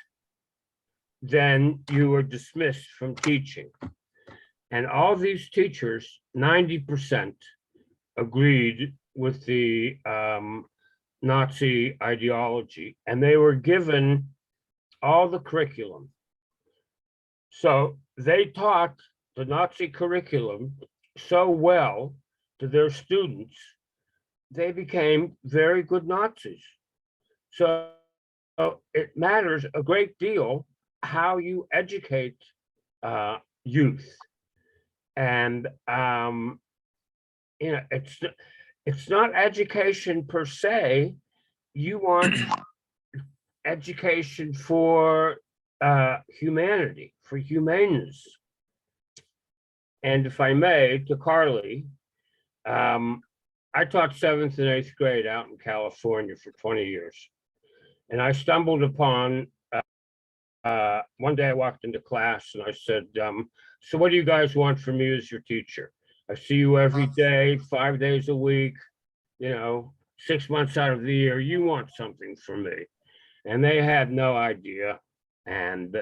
then you were dismissed from teaching. And all these teachers, 90%, agreed with the Nazi ideology, and they were given all the curriculum. So they taught the Nazi curriculum so well to their students, they became very good Nazis. So it matters a great deal how you educate youth. And it's not education per se. You want education for humanity, for humaneness. And if I may, to Carly, I taught 7th and 8th grade out in California for 20 years. And I stumbled upon, one day I walked into class and I said, so what do you guys want from me as your teacher? I see you every day, 5 days a week, 6 months out of the year, you want something from me. And they had no idea. And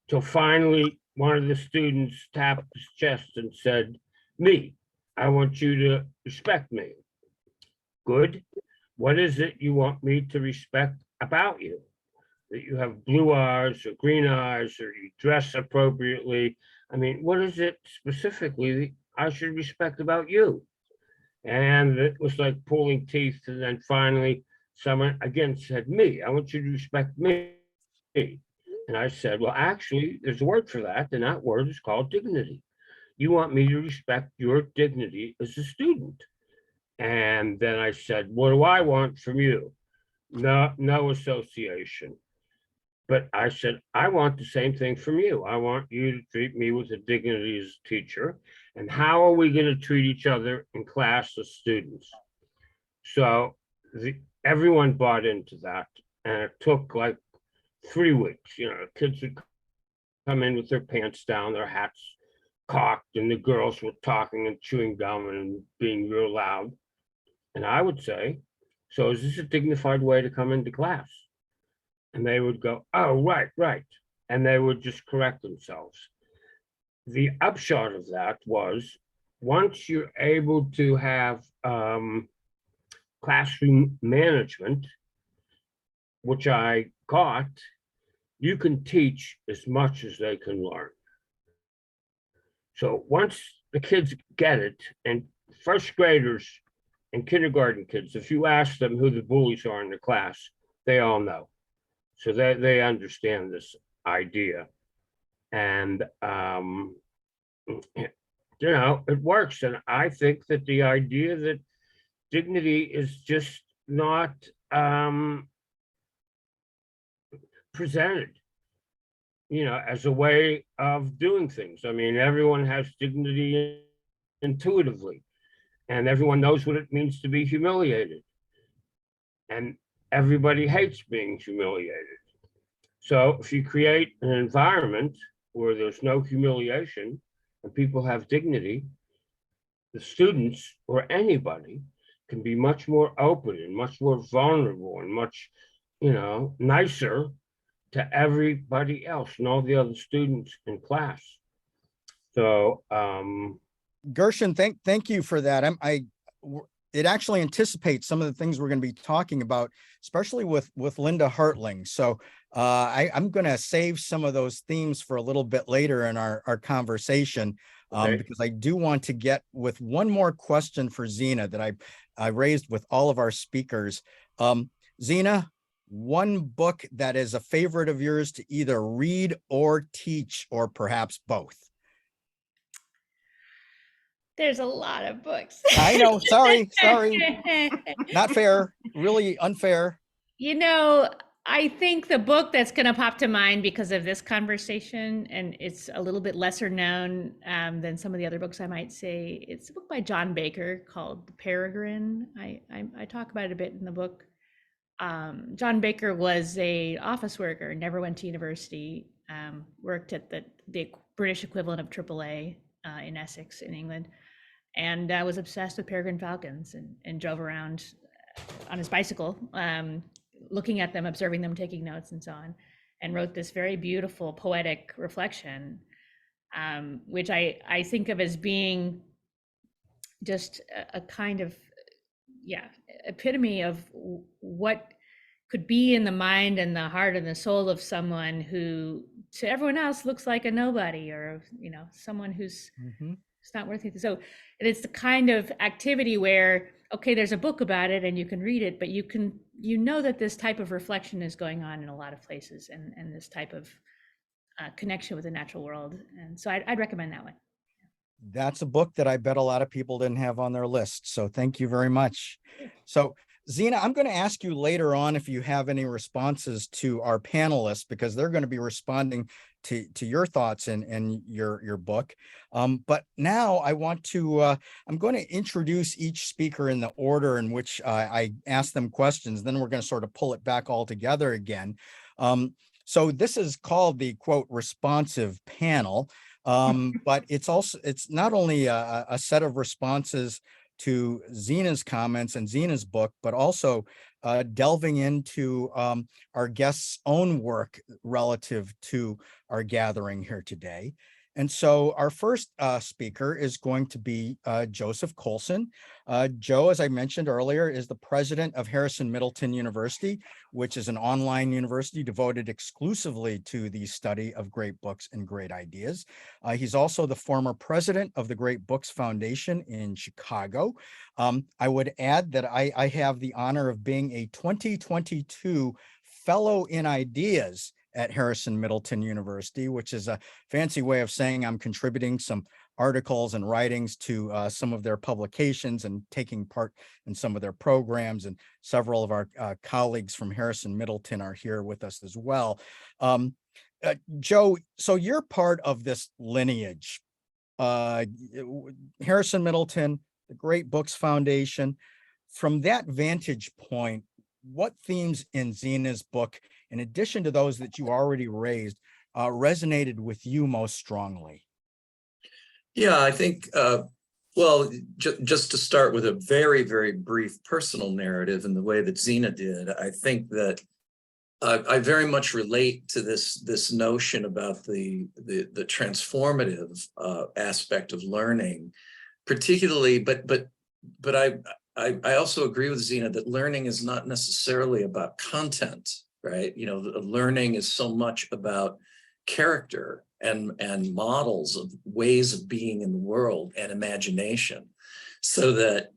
till finally, one of the students tapped his chest and said, me, I want you to respect me. Good. What is it you want me to respect about you? That you have blue eyes or green eyes, or you dress appropriately. I mean, what is it specifically that I should respect about you? And it was like pulling teeth. And then finally, someone again said, me, I want you to respect me. And I said, well, actually, there's a word for that. And that word is called dignity. You want me to respect your dignity as a student. And then I said, what do I want from you? No association. But I said, I want the same thing from you. I want you to treat me with a dignity as a teacher. And how are we going to treat each other in class as students? So everyone bought into that. And it took like 3 weeks. Kids would come in with their pants down, their hats cocked, and the girls were talking and chewing gum and being real loud. And I would say, so is this a dignified way to come into class? And they would go, oh, right. And they would just correct themselves. The upshot of that was, once you're able to have classroom management, which I got, you can teach as much as they can learn. So once the kids get it, and first graders and kindergarten kids, if you ask them who the bullies are in the class, they all know. So they understand this idea. And, it works. And I think that the idea that dignity is just not presented, as a way of doing things. I mean, everyone has dignity intuitively, and everyone knows what it means to be humiliated. And everybody hates being humiliated. So if you create an environment where there's no humiliation and people have dignity, the students or anybody can be much more open and much more vulnerable and much, nicer to everybody else and all the other students in class. So, Gershon, thank you for that. It actually anticipates some of the things we're going to be talking about, especially with Linda Hartling. So I'm going to save some of those themes for a little bit later in our conversation, okay. because I do want to get with one more question for Xena that I raised with all of our speakers. Xena, one book that is a favorite of yours to either read or teach, or perhaps both. There's a lot of books. I know. Sorry. Not fair. Really unfair. I think the book that's going to pop to mind because of this conversation, and it's a little bit lesser known than some of the other books I might say, it's a book by John Baker called The Peregrine. I talk about it a bit in the book. John Baker was a office worker, never went to university, worked at the British equivalent of AAA in Essex in England, and was obsessed with peregrine falcons and drove around on his bicycle, looking at them, observing them, taking notes and so on, and wrote this very beautiful poetic reflection, which I think of as being just a kind of, epitome of what could be in the mind and the heart and the soul of someone who to everyone else looks like a nobody, or someone who's it's not worth it. So it's the kind of activity where, okay, there's a book about it and you can read it, but you know that this type of reflection is going on in a lot of places, and this type of connection with the natural world. And so I'd recommend that one. That's a book that I bet a lot of people didn't have on their list. So thank you very much. So Xena, I'm going to ask you later on if you have any responses to our panelists, because they're going to be responding to your thoughts and your book. But now I want to, I'm going to introduce each speaker in the order in which I ask them questions. Then we're going to sort of pull it back all together again. So this is called the quote responsive panel. But it's not only a set of responses to Xena's comments and Xena's book, but also delving into our guests' own work relative to our gathering here today. And so our first speaker is going to be Joseph Coulson. Joe, as I mentioned earlier, is the president of Harrison Middleton University, which is an online university devoted exclusively to the study of great books and great ideas. He's also the former president of the Great Books Foundation in Chicago. I would add that I have the honor of being a 2022 Fellow in Ideas at Harrison Middleton University, which is a fancy way of saying I'm contributing some articles and writings to some of their publications and taking part in some of their programs. And several of our colleagues from Harrison Middleton are here with us as well. Joe, so you're part of this lineage. Harrison Middleton, the Great Books Foundation. From that vantage point, what themes in Xena's book, in addition to those that you already raised, resonated with you most strongly? Yeah, I think, well, just to start with a very, very brief personal narrative in the way that Xena did, I think that I very much relate to this notion about the transformative aspect of learning, particularly, but I also agree with Xena that learning is not necessarily about content, right? Learning is so much about character and models of ways of being in the world and imagination. So that,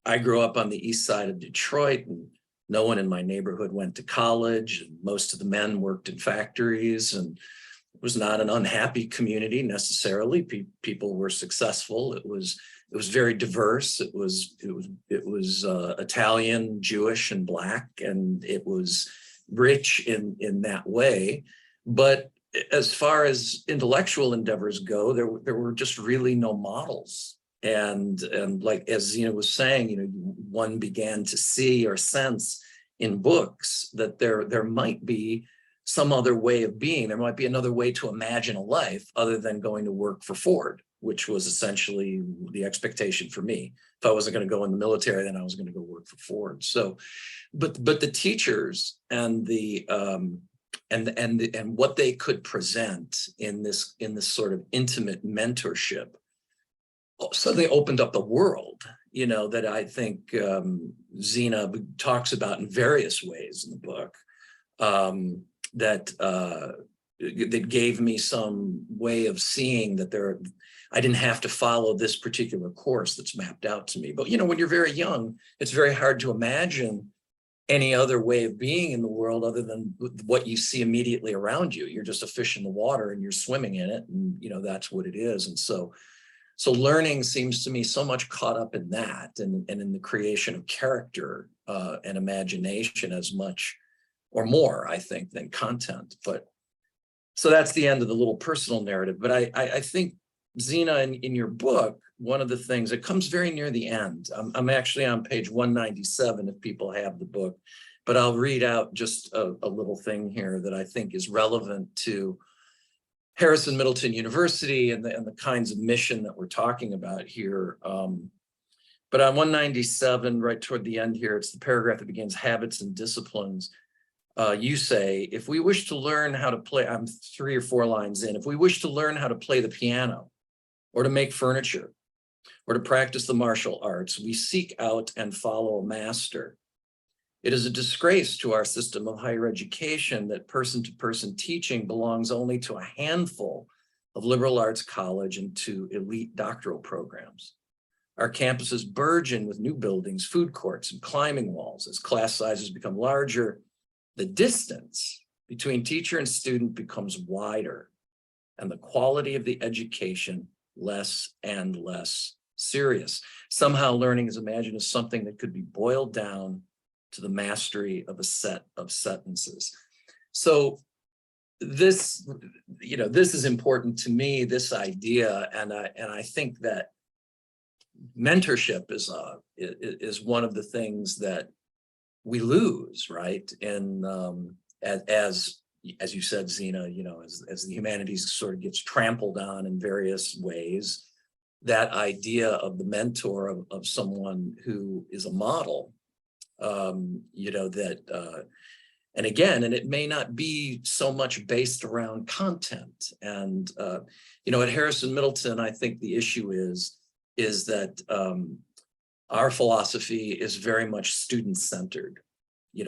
I grew up on the east side of Detroit, and no one in my neighborhood went to college, and most of the men worked in factories, and it was not an unhappy community necessarily. People were successful. It was very diverse. It was Italian, Jewish, and Black, and it was rich in that way. But as far as intellectual endeavors go, there were just really no models. And like as Xena was saying, one began to see or sense in books that there might be some other way of being. There might be another way to imagine a life other than going to work for Ford, which was essentially the expectation for me. If I wasn't going to go in the military, then I was going to go work for Ford. So, but the teachers and and what they could present in this sort of intimate mentorship suddenly opened up the world, that I think Xena talks about in various ways in the book, that gave me some way of seeing that I didn't have to follow this particular course that's mapped out to me. But, when you're very young, it's very hard to imagine any other way of being in the world other than what you see immediately around you. You're just a fish in the water and you're swimming in it, and that's what it is. And so learning seems to me so much caught up in that and in the creation of character and imagination as much or more, I think, than content. But so that's the end of the little personal narrative. But I think, Xena, in your book, one of the things that comes very near the end, I'm actually on page 197 if people have the book, but I'll read out just a little thing here that I think is relevant to Harrison Middleton University and the kinds of mission that we're talking about here. But on 197, right toward the end here, it's the paragraph that begins habits and disciplines. You say, if we wish to learn how to play, I'm 3 or 4 lines in, if we wish to learn how to play the piano or to make furniture or to practice the martial arts, we seek out and follow a master. It is a disgrace to our system of higher education that person-to-person teaching belongs only to a handful of liberal arts college and to elite doctoral programs. Our campuses burgeon with new buildings, food courts, and climbing walls. As class sizes become larger, the distance between teacher and student becomes wider, and the quality of the education less and less serious. Somehow learning is imagined as something that could be boiled down to the mastery of a set of sentences. So this, this is important to me, this idea, and I think that mentorship is one of the things that we lose, right? And as you said, Xena, as the humanities sort of gets trampled on in various ways, that idea of the mentor of someone who is a model, and again, and it may not be so much based around content. And, at Harrison Middleton, I think the issue is that our philosophy is very much student-centered.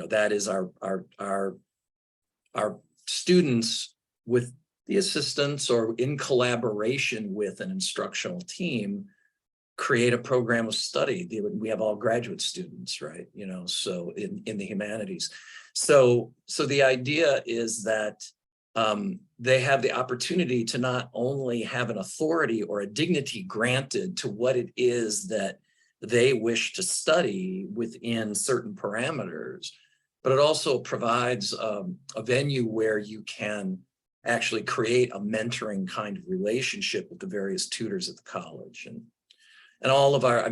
That is our students, with the assistance or in collaboration with an instructional team, create a program of study. We have all graduate students, right? So in the humanities. So the idea is that they have the opportunity to not only have an authority or a dignity granted to what it is that they wish to study within certain parameters, but it also provides a venue where you can actually create a mentoring kind of relationship with the various tutors at the college. And all of our,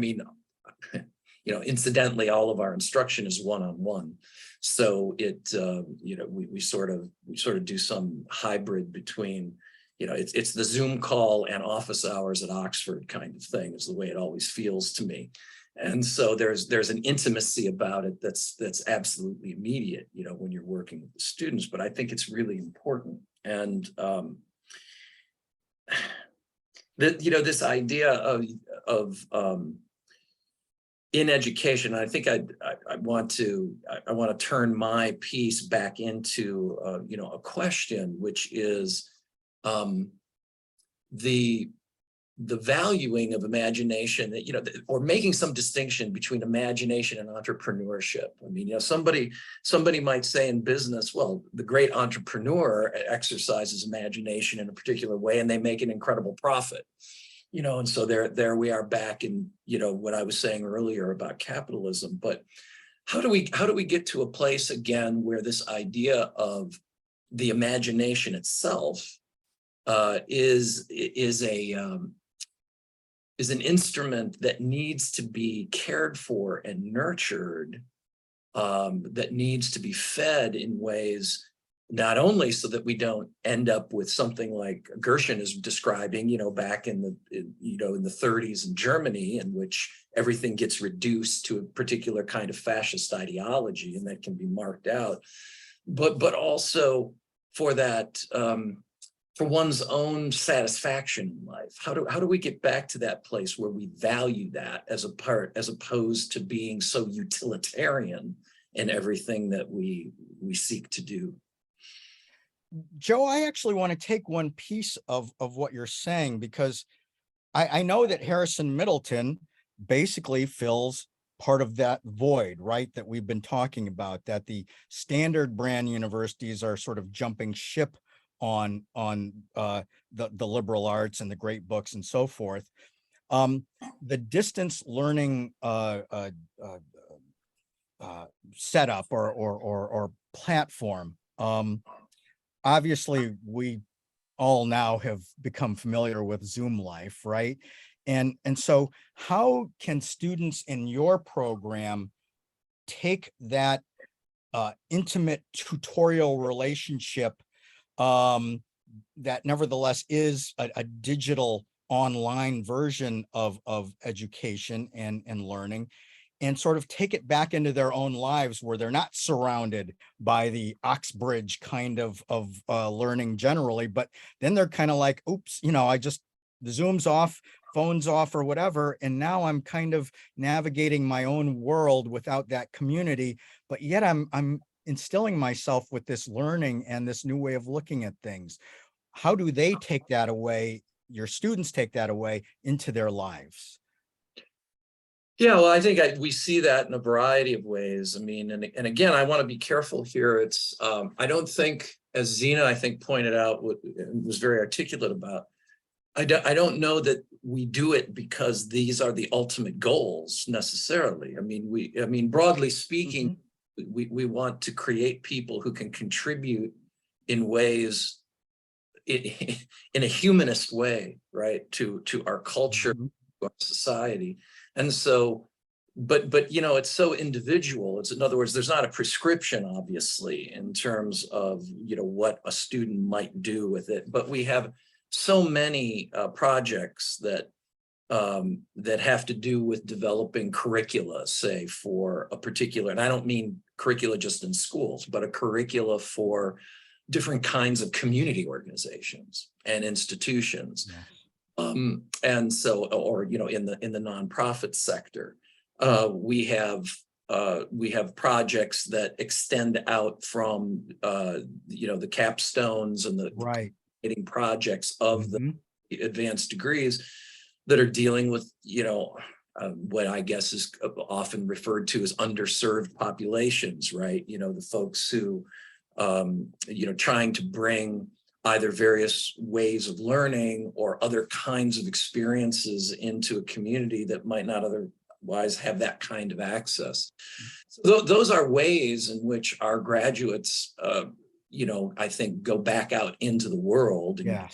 incidentally, all of our instruction is one-on-one. So we sort of do some hybrid between, it's the Zoom call and office hours at Oxford kind of thing, is the way it always feels to me. And so there's an intimacy about it that's absolutely immediate, when you're working with the students. But I think it's really important. And this idea of in education, I think I want to turn my piece back into a question, which is the valuing of imagination, or making some distinction between imagination and entrepreneurship. Somebody might say in business, well, the great entrepreneur exercises imagination in a particular way and they make an incredible profit. And so there we are back in, what I was saying earlier about capitalism. But how do we get to a place again where this idea of the imagination itself is an instrument that needs to be cared for and nurtured, that needs to be fed in ways, not only so that we don't end up with something like Gershon is describing, back in the 30s in Germany, in which everything gets reduced to a particular kind of fascist ideology, and that can be marked out, but also for that, for one's own satisfaction in life. How do we get back to that place where we value that as opposed to being so utilitarian in everything that we seek to do? Joe, I actually want to take one piece of what you're saying, because I know that Harrison Middleton basically fills part of that void, right, that we've been talking about, that the standard brand universities are sort of jumping ship on the liberal arts and the great books and so forth. The distance learning setup or platform, obviously we all now have become familiar with Zoom Life, right? And so how can students in your program take that intimate tutorial relationship that nevertheless is a digital online version of education and learning, and sort of take it back into their own lives where they're not surrounded by the Oxbridge kind of learning generally, but then they're kind of like, oops, the Zoom's off, phone's off or whatever, and now I'm kind of navigating my own world without that community, but yet I'm instilling myself with this learning and this new way of looking at things. How do they take that away, your students take that away into their lives? Yeah, well, I think we see that in a variety of ways. I mean, and again, I want to be careful here. It's I don't think, as Xena, I think, pointed out, was very articulate about, I don't know that we do it because these are the ultimate goals necessarily. I mean, broadly speaking, we want to create people who can contribute in ways, in a humanist way, right, to our culture, to our society. And so, but it's so individual. It's, in other words, there's not a prescription, obviously, in terms of what a student might do with it. But we have so many projects that that have to do with developing curricula, say, for a particular, and I don't mean curricula just in schools, but a curricula for different kinds of community organizations and institutions. Yeah. And so, or in the nonprofit sector, we have projects that extend out from the capstones and the right projects of the advanced degrees that are dealing with what I guess is often referred to as underserved populations, right? The folks who trying to bring either various ways of learning or other kinds of experiences into a community that might not otherwise have that kind of access. So those are ways in which our graduates, I think, go back out into the world and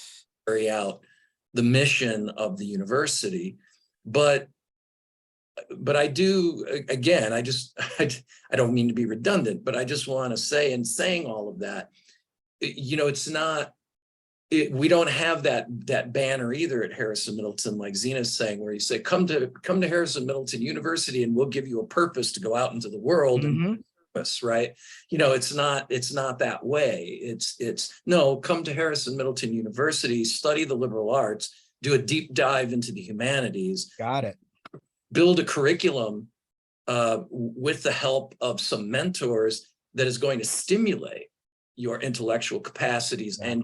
carry out the mission of the university. But I do, again, I don't mean to be redundant, but I just want to say, in saying all of that, it's not, we don't have that banner either at Harrison Middleton, like Xena's saying, where you say, come to Harrison Middleton University and we'll give you a purpose to go out into the world and purpose, right? It's not that way. It's no, come to Harrison Middleton University, study the liberal arts, do a deep dive into the humanities. Got it. Build a curriculum with the help of some mentors that is going to stimulate your intellectual capacities and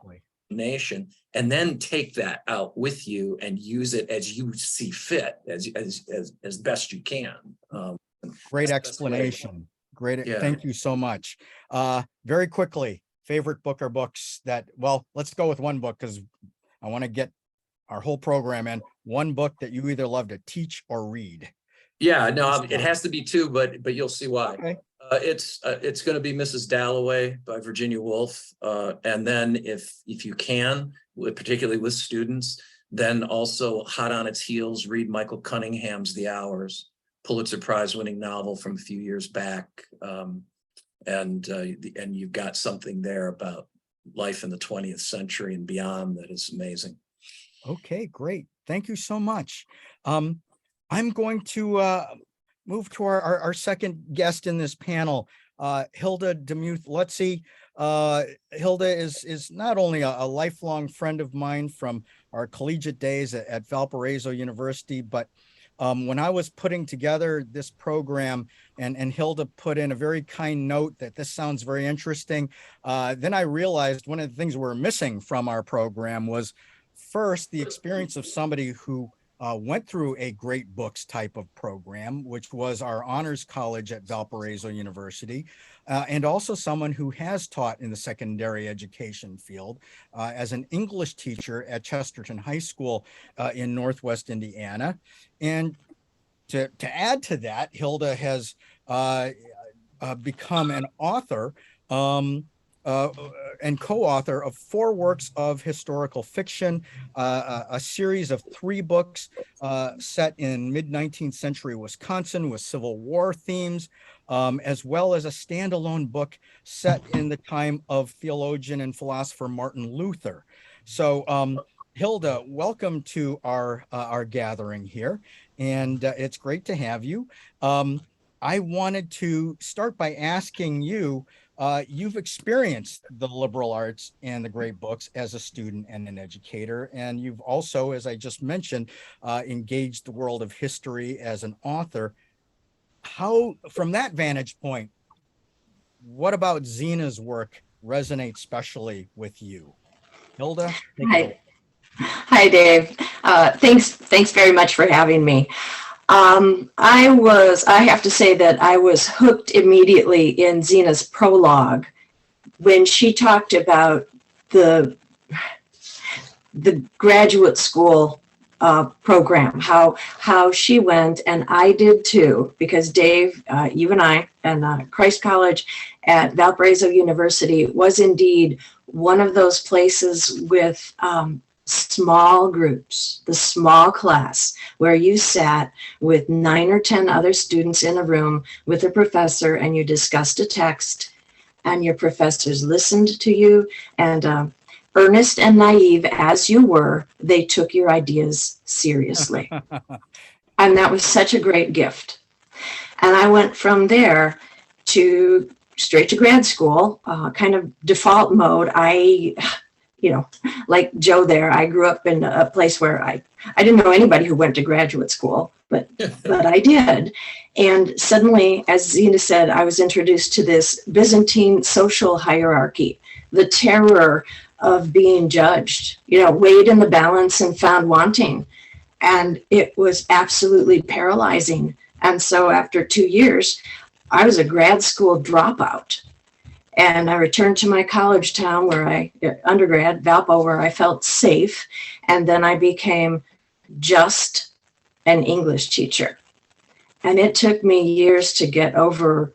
nation, and then take that out with you and use it as you see fit, as best you can. Great explanation. Great. Yeah. Thank you so much. Very quickly, favorite book or books that, well, let's go with one book because I want to get our whole program in. One book that you either love to teach or read. Yeah, no, it has to be two, but you'll see why. Okay. It's going to be Mrs. Dalloway by Virginia Woolf, and then if you can, particularly with students, then also hot on its heels, read Michael Cunningham's The Hours, Pulitzer Prize winning novel from a few years back, and you've got something there about life in the 20th century and beyond that is amazing. Okay, great. Thank you so much. I'm going to move to our second guest in this panel, Hilda Demuth-Lutzy. Hilda is not only a lifelong friend of mine from our collegiate days at Valparaiso University, but when I was putting together this program and Hilda put in a very kind note that this sounds very interesting, then I realized one of the things we're missing from our program was first the experience of somebody who went through a great books type of program, which was our honors college at Valparaiso University, and also someone who has taught in the secondary education field as an English teacher at Chesterton High School in Northwest Indiana. And to add to that, Hilda has become an author um, uh, and co-author of 4 works of historical fiction, a series of 3 books set in mid-19th century Wisconsin with Civil War themes, as well as a standalone book set in the time of theologian and philosopher Martin Luther. So, Hilda, welcome to our gathering here, and it's great to have you. I wanted to start by asking you, you've experienced the liberal arts and the great books as a student and an educator, and you've also, as I just mentioned, engaged the world of history as an author. How, from that vantage point, what about Xena's work resonates specially with you? Hilda, take it away. Hi, Dave. Thanks very much for having me. I have to say that I was hooked immediately in Xena's prologue when she talked about the graduate school program, how she went, and I did too, because Dave, you and I, and Christ College at Valparaiso University was indeed one of those places with small groups, the small class, where you sat with 9 or 10 other students in a room with a professor and you discussed a text, and your professors listened to you, and earnest and naive as you were, they took your ideas seriously. And that was such a great gift. And I went from there to straight to grad school, kind of default mode. Like Joe there, I grew up in a place where I didn't know anybody who went to graduate school, but I did. And suddenly, as Xena said, I was introduced to this Byzantine social hierarchy, the terror of being judged, weighed in the balance and found wanting. And it was absolutely paralyzing. And so after 2 years, I was a grad school dropout. And I returned to my college town undergrad, Valpo, where I felt safe. And then I became just an English teacher. And it took me years to get over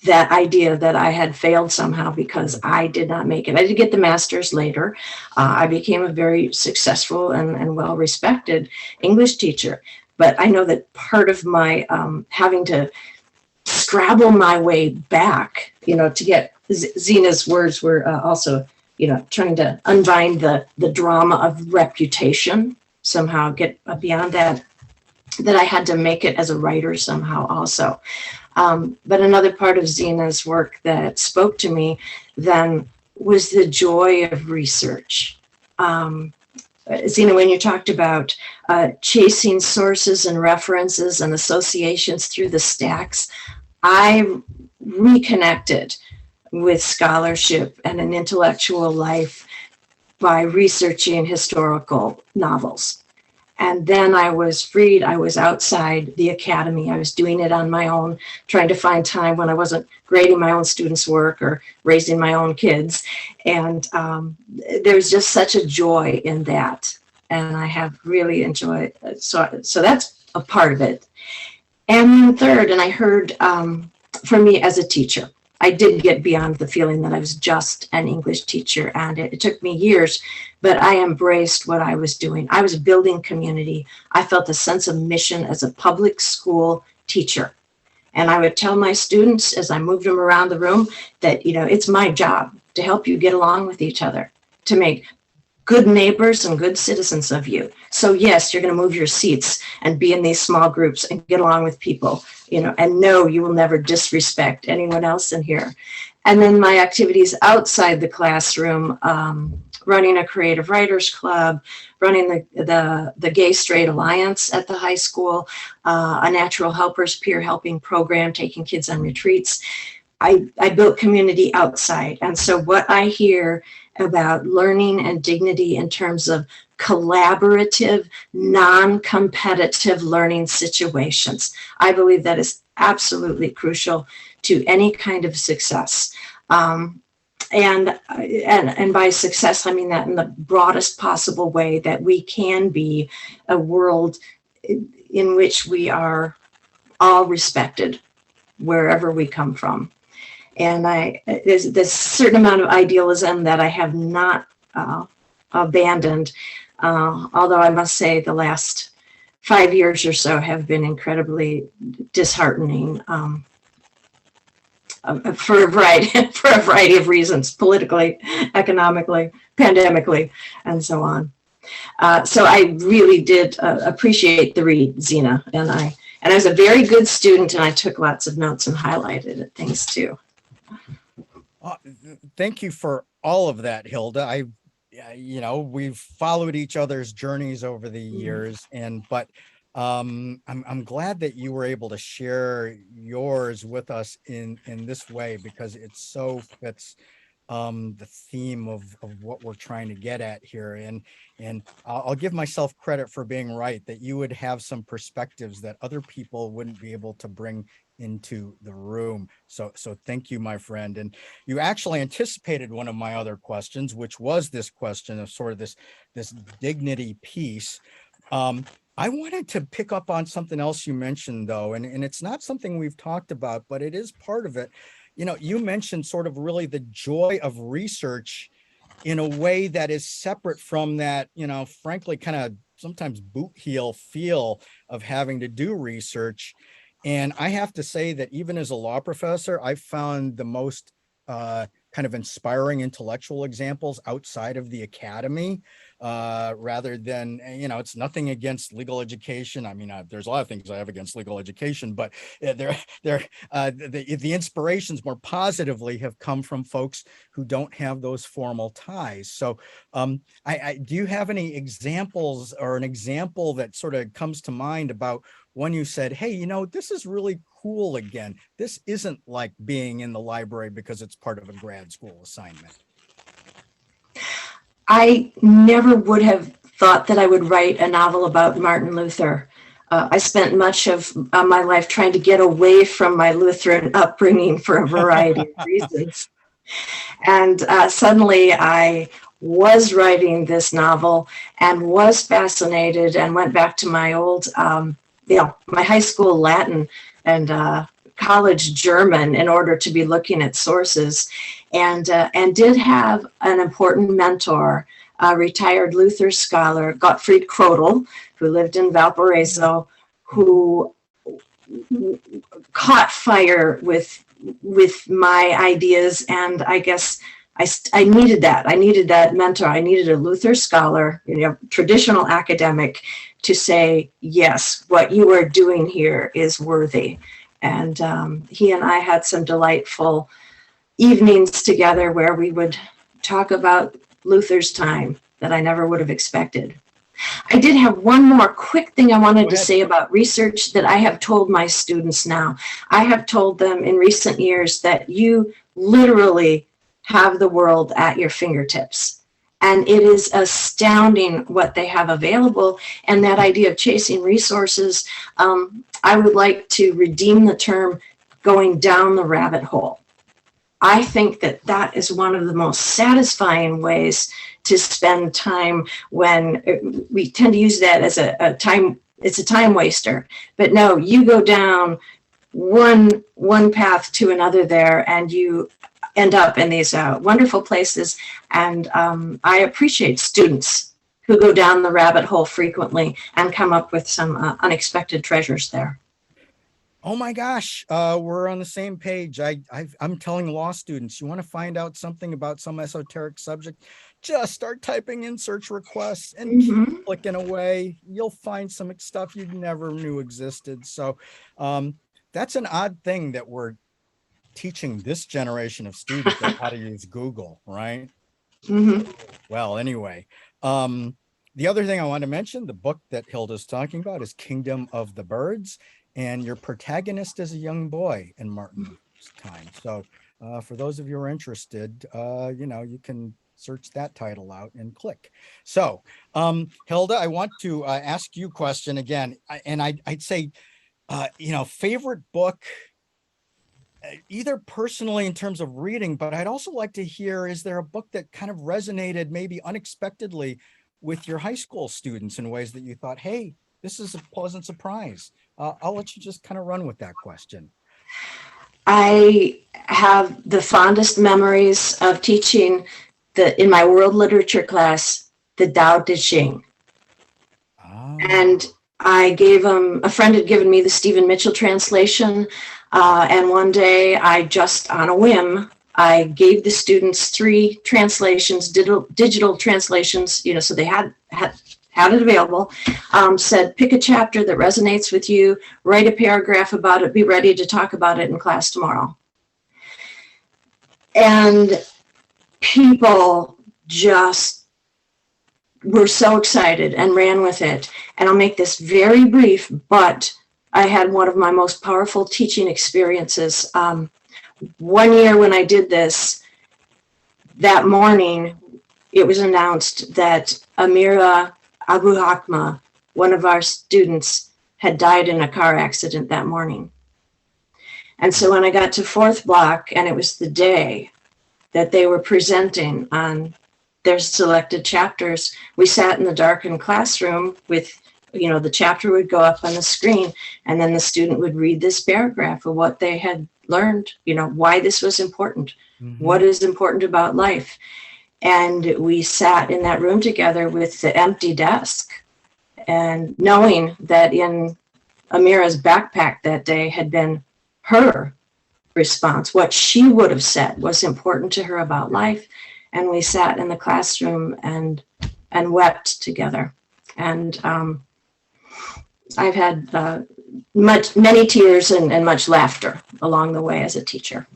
that idea that I had failed somehow because I did not make it. I did get the master's later. I became a very successful and well-respected English teacher. But I know that part of my having to scrabble my way back, to get Xena's words were also, trying to unbind the drama of reputation, somehow get beyond that I had to make it as a writer somehow also. But another part of Xena's work that spoke to me then was the joy of research. Xena, when you talked about chasing sources and references and associations through the stacks, I reconnected with scholarship and an intellectual life by researching historical novels. And then I was freed. I was outside the academy. I was doing it on my own, trying to find time when I wasn't grading my own students' work or raising my own kids. And there's just such a joy in that. And I have really enjoyed it. So that's a part of it. And then third, and I heard for me as a teacher, I did get beyond the feeling that I was just an English teacher, and it took me years, but I embraced what I was doing. I was building community. I felt a sense of mission as a public school teacher. And I would tell my students as I moved them around the room that, it's my job to help you get along with each other, to make good neighbors and good citizens of you. So yes, you're going to move your seats and be in these small groups and get along with people, and no, you will never disrespect anyone else in here. And then my activities outside the classroom, running a creative writers club, running the Gay Straight Alliance at the high school, a natural helpers peer helping program, taking kids on retreats. I built community outside. And so what I hear about learning and dignity in terms of collaborative, non-competitive learning situations, I believe that is absolutely crucial to any kind of success. And by success, I mean that in the broadest possible way, that we can be a world in which we are all respected wherever we come from. And there's a certain amount of idealism that I have not abandoned. Although I must say the last 5 years or so have been incredibly disheartening for a variety of reasons, politically, economically, pandemically, and so on. So I really did appreciate the read, Xena, and I was a very good student, and I took lots of notes and highlighted things too. Thank you for all of that, Hilda. We've followed each other's journeys over the years, but I'm glad that you were able to share yours with us in this way, because it so fits the theme of what we're trying to get at here. And I'll give myself credit for being right, that you would have some perspectives that other people wouldn't be able to bring into the room. So thank you, my friend. And you actually anticipated one of my other questions, which was this question of sort of this dignity piece. I wanted to pick up on something else you mentioned, though, and it's not something we've talked about, but it is part of it. You mentioned sort of really the joy of research in a way that is separate from that, frankly, kind of sometimes boot heel feel of having to do research. And I have to say that even as a law professor, I found the most kind of inspiring intellectual examples outside of the academy, rather than, it's nothing against legal education. I mean, there's a lot of things I have against legal education, but the inspirations more positively have come from folks who don't have those formal ties. So do you have any examples, or an example that sort of comes to mind about when you said, hey, this is really cool again. This isn't like being in the library because it's part of a grad school assignment? I never would have thought that I would write a novel about Martin Luther. I spent much of my life trying to get away from my Lutheran upbringing for a variety of reasons. And suddenly I was writing this novel and was fascinated, and went back to my old, my high school Latin and college German in order to be looking at sources, and did have an important mentor, a retired Luther scholar, Gottfried Krodel, who lived in Valparaiso, who caught fire with my ideas. And I guess I needed that. I needed that mentor. I needed a Luther scholar, traditional academic, to say, yes, what you are doing here is worthy. And he and I had some delightful evenings together where we would talk about Luther's time that I never would have expected. I did have one more quick thing I wanted to say about research that I have told my students now. I have told them in recent years that you literally have the world at your fingertips. And it is astounding what they have available. And that idea of chasing resources, I would like to redeem the term going down the rabbit hole. I think that that is one of the most satisfying ways to spend time, when we tend to use that as a time, it's a time waster. But no, you go down one path to another there, and you end up in these wonderful places. And I appreciate students who go down the rabbit hole frequently and come up with some unexpected treasures there. Oh my gosh, we're on the same page. I'm telling law students, you want to find out something about some esoteric subject, just start typing in search requests and keep clicking away. You'll find some stuff you never knew existed. So that's an odd thing that we're teaching this generation of students how to use Google, right? Well, anyway, the other thing I want to mention, the book that Hilda's talking about is Kingdom of the Birds, and your protagonist is a young boy in Martin's time. So for those of you who are interested, you can search that title out and click. So Hilda, I want to ask you a question again, and I'd say, favorite book, either personally in terms of reading, but I'd also like to hear, is there a book that kind of resonated maybe unexpectedly with your high school students in ways that you thought, hey, this is a pleasant surprise? I'll let you just kind of run with that question. I have the fondest memories of teaching in my world literature class, the Tao Te Ching. Oh. And I gave them, a friend had given me the Stephen Mitchell translation. And one day I just on a whim, I gave the students 3 translations, digital translations, you know, so they had it available, said, pick a chapter that resonates with you, write a paragraph about it, be ready to talk about it in class tomorrow. And people just were so excited and ran with it. And I'll make this very brief, but I had one of my most powerful teaching experiences. One year when I did this, that morning, it was announced that Amira Abu Hakma, one of our students, had died in a car accident that morning. And so when I got to 4th block, and it was the day that they were presenting on their selected chapters, we sat in the darkened classroom with, you know, the chapter would go up on the screen, and then the student would read this paragraph of what they had learned, you know, why this was important, what is important about life. And we sat in that room together with the empty desk, and knowing that in Amira's backpack that day had been her response, what she would have said was important to her about life. And we sat in the classroom and wept together. And I've had many tears and much laughter along the way as a teacher.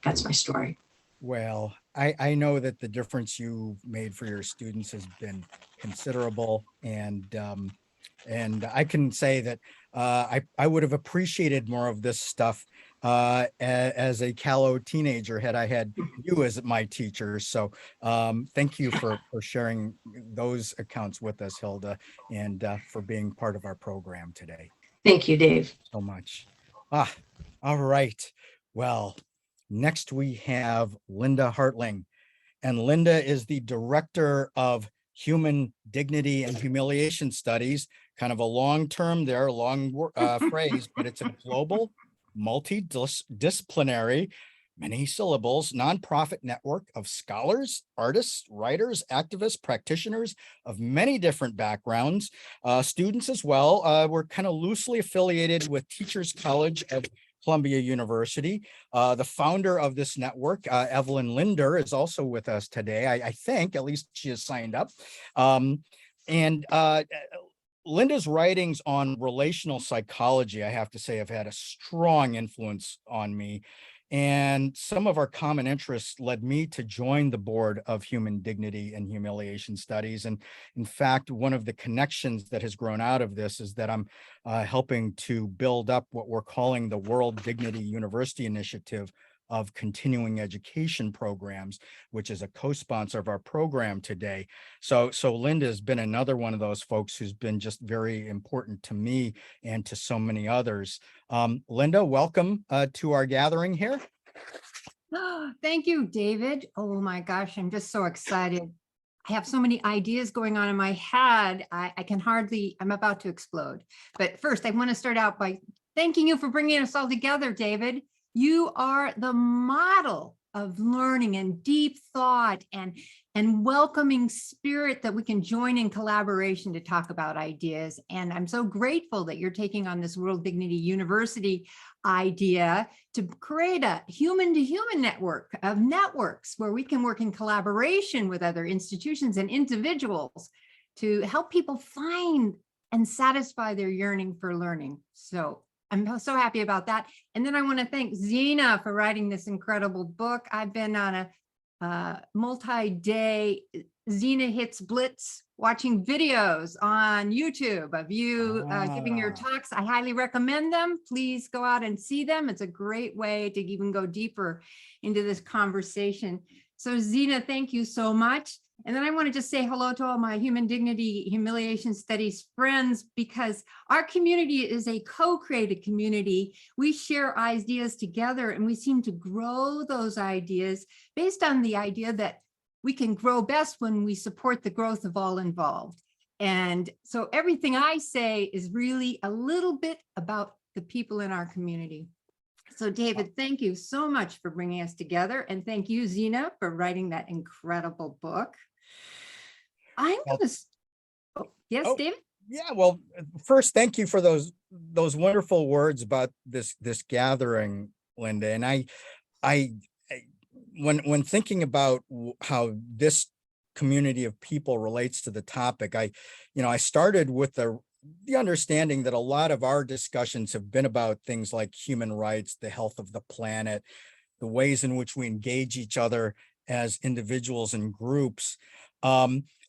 That's my story. Well, I know that the difference you made for your students has been considerable, and I can say that I would have appreciated more of this stuff as a callow teenager had I had you as my teacher. So thank you for sharing those accounts with us, Hilda, and for being part of our program today. Thank you, Dave. So much. All right. Well, next we have Linda Hartling, and Linda is the director of Human Dignity and Humiliation Studies. Kind of a long term there, long phrase, but it's a global, multidisciplinary, many syllables, nonprofit network of scholars, artists, writers, activists, practitioners of many different backgrounds, students as well. We're kind of loosely affiliated with Teachers College of Columbia University. The founder of this network, Evelyn Linder, is also with us today. I think, at least she has signed up. Linda's writings on relational psychology, I have to say, have had a strong influence on me. And some of our common interests led me to join the board of Human Dignity and Humiliation Studies. And in fact, one of the connections that has grown out of this is that I'm helping to build up what we're calling the World Dignity University Initiative of continuing education programs, which is a co-sponsor of our program today. So Linda has been another one of those folks who's been just very important to me and to so many others. Linda, welcome to our gathering here. Thank you, David. Oh my gosh, I'm just so excited. I have so many ideas going on in my head. I can hardly, I'm about to explode. But first, I want to start out by thanking you for bringing us all together, David. You are the model of learning and deep thought and welcoming spirit that we can join in collaboration to talk about ideas. And I'm so grateful that you're taking on this World Dignity University idea to create a human-to-human network of networks where we can work in collaboration with other institutions and individuals to help people find and satisfy their yearning for learning. So I'm so happy about that. And then I want to thank Xena for writing this incredible book. I've been on a multi-day Xena Hits Blitz watching videos on YouTube of you giving your talks. I highly recommend them. Please go out and see them. It's a great way to even go deeper into this conversation. So Xena, thank you so much. And then I want to just say hello to all my Human Dignity Humiliation Studies friends, because our community is a co-created community. We share ideas together and we seem to grow those ideas based on the idea that we can grow best when we support the growth of all involved. And so everything I say is really a little bit about the people in our community. So David, thank you so much for bringing us together. And thank you, Xena, for writing that incredible book. I'm Well, going to, yes, oh, David? yeah, well, first, thank you for those wonderful words about this gathering, Linda. And I when thinking about how this community of people relates to the topic, I started with the understanding that a lot of our discussions have been about things like human rights, the health of the planet, the ways in which we engage each other as individuals and groups.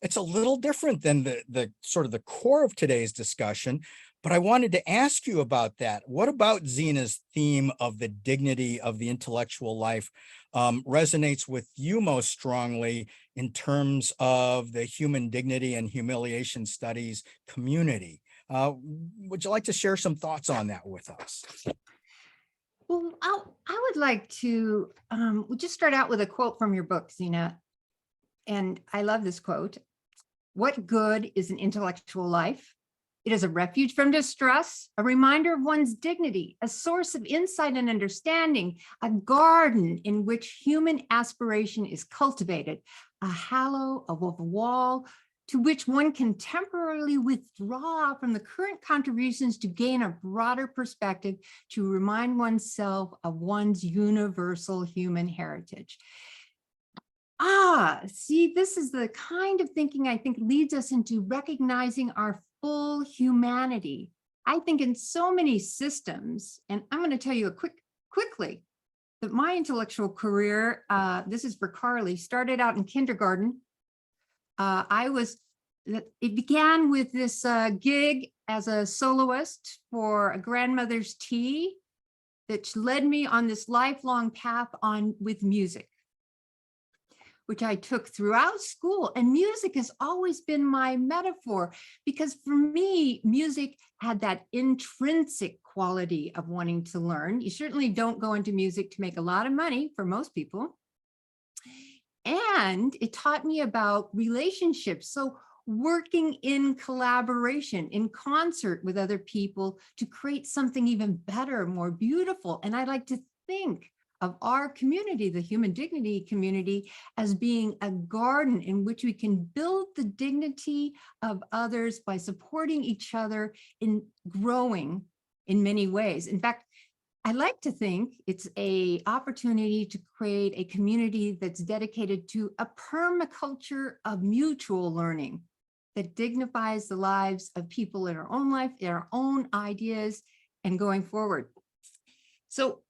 It's a little different than the sort of the core of today's discussion, but I wanted to ask you about that. What about Xena's theme of the dignity of the intellectual life resonates with you most strongly in terms of the human dignity and humiliation studies community? Would you like to share some thoughts on that with us? Well, I would like to we'll just start out with a quote from your book, Xena. And I love this quote. What good is an intellectual life? It is a refuge from distress, a reminder of one's dignity, a source of insight and understanding, a garden in which human aspiration is cultivated, a hallow of a wall to which one can temporarily withdraw from the current contributions to gain a broader perspective, to remind oneself of one's universal human heritage. See, this is the kind of thinking I think leads us into recognizing our full humanity. I think in so many systems, and I'm going to tell you quickly that my intellectual career, this is for Carly, started out in kindergarten. It began with this gig as a soloist for a grandmother's tea that led me on this lifelong path with music, which I took throughout school. And music has always been my metaphor, because for me, music had that intrinsic quality of wanting to learn. You certainly don't go into music to make a lot of money for most people. And it taught me about relationships. So working in collaboration, in concert with other people to create something even better, more beautiful. And I like to think of our community, the human dignity community, as being a garden in which we can build the dignity of others by supporting each other in growing in many ways. In fact, I like to think it's an opportunity to create a community that's dedicated to a permaculture of mutual learning that dignifies the lives of people in our own life, in our own ideas, and going forward. So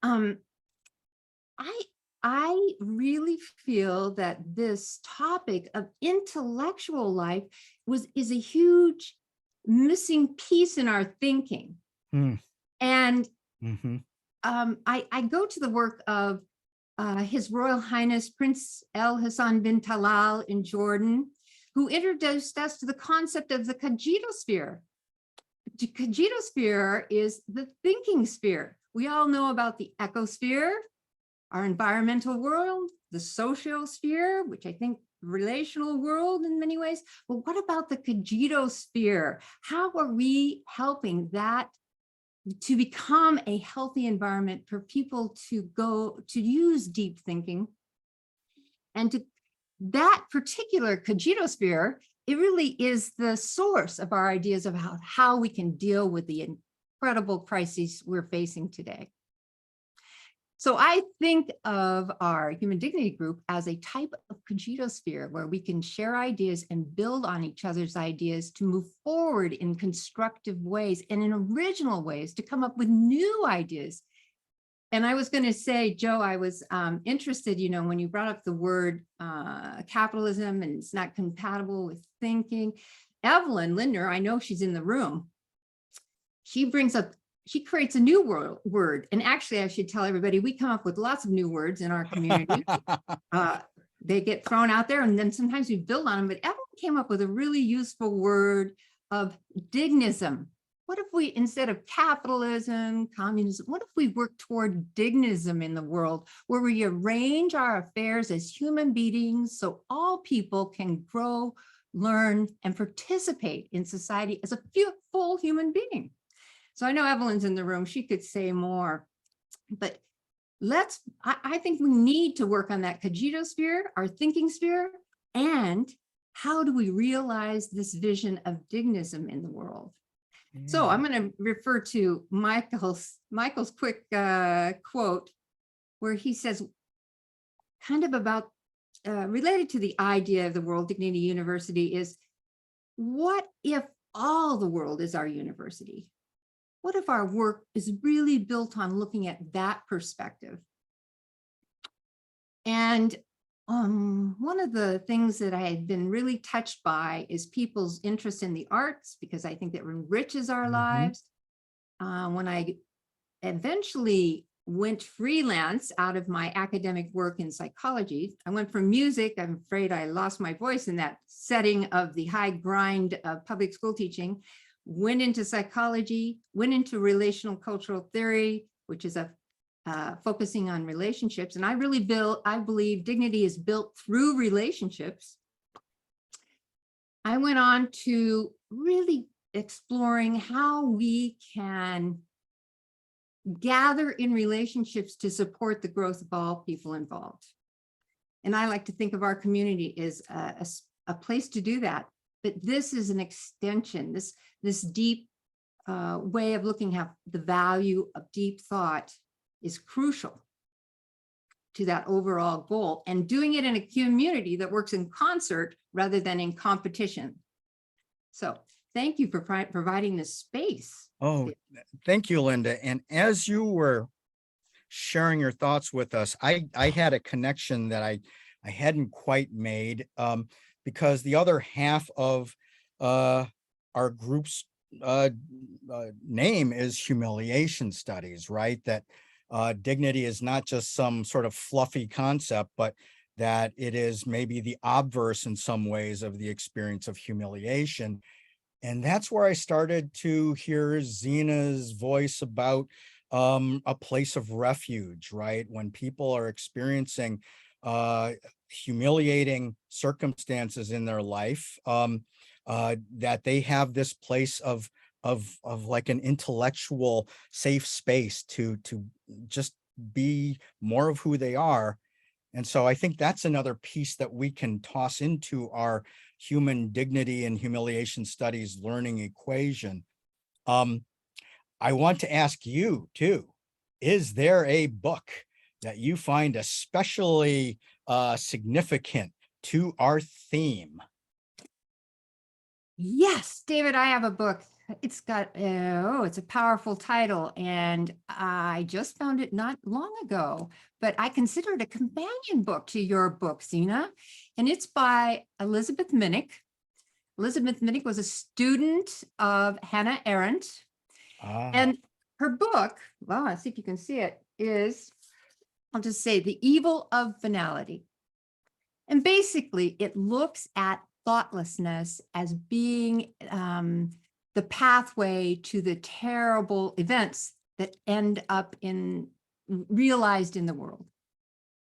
I really feel that this topic of intellectual life is a huge missing piece in our thinking. And I go to the work of His Royal Highness Prince El Hassan bin Talal in Jordan, who introduced us to the concept of the Cogitosphere. The Cogitosphere is the thinking sphere. We all know about the ecosphere, our environmental world, the social sphere, which I think relational world in many ways. But what about the Cogitosphere? How are we helping that to become a healthy environment for people to go to use deep thinking? And to that particular Cogitosphere, it really is the source of our ideas about how we can deal with the incredible crises we're facing today. So I think of our Human Dignity Group as a type of Cogitosphere where we can share ideas and build on each other's ideas to move forward in constructive ways and in original ways to come up with new ideas. And I was going to say, Joe, I was interested, when you brought up the word capitalism and it's not compatible with thinking. Evelyn Lindner, I know she's in the room. She creates a new word. And actually, I should tell everybody, we come up with lots of new words in our community. They get thrown out there and then sometimes we build on them. But Evelyn came up with a really useful word of dignism. What if we, instead of capitalism, communism, what if we work toward dignism in the world, where we arrange our affairs as human beings so all people can grow, learn, and participate in society as a full human being? So I know Evelyn's in the room. She could say more. But I think we need to work on that cogito sphere, our thinking sphere, and how do we realize this vision of dignism in the world? So I'm going to refer to Michael's quick quote, where he says, kind of about related to the idea of the World Dignity University, is what if all the world is our university? What if our work is really built on looking at that perspective? And one of the things that I had been really touched by is people's interest in the arts, because I think that enriches our lives. When I eventually went freelance out of my academic work in psychology, I went from music. I'm afraid I lost my voice in that setting of the high grind of public school teaching, went into psychology, went into relational cultural theory, which is a focusing on relationships. And I believe dignity is built through relationships. I went on to really exploring how we can gather in relationships to support the growth of all people involved. And I like to think of our community as a place to do that. But this is an extension, this deep way of looking at the value of deep thought is crucial to that overall goal, and doing it in a community that works in concert rather than in competition. So thank you for providing this space. Oh, thank you, Linda. And as you were sharing your thoughts with us, I had a connection that I hadn't quite made, because the other half of our group's name is humiliation studies, right? That dignity is not just some sort of fluffy concept, but that it is maybe the obverse in some ways of the experience of humiliation. And that's where I started to hear Xena's voice about a place of refuge, right? When people are experiencing humiliating circumstances in their life, that they have this place of like an intellectual safe space to just be more of who they are. And so I think that's another piece that we can toss into our human dignity and humiliation studies learning equation. I want to ask you too, is there a book that you find especially significant to our theme? Yes, David, I have a book. It's got, it's a powerful title, and I just found it not long ago, but I consider it a companion book to your book, Xena, and it's by Elizabeth Minnick. Elizabeth Minnick was a student of Hannah Arendt, and her book, well, I'll see if you can see it, is, I'll just say, The Evil of Finality. And basically, it looks at thoughtlessness as being the pathway to the terrible events that end up realized in the world.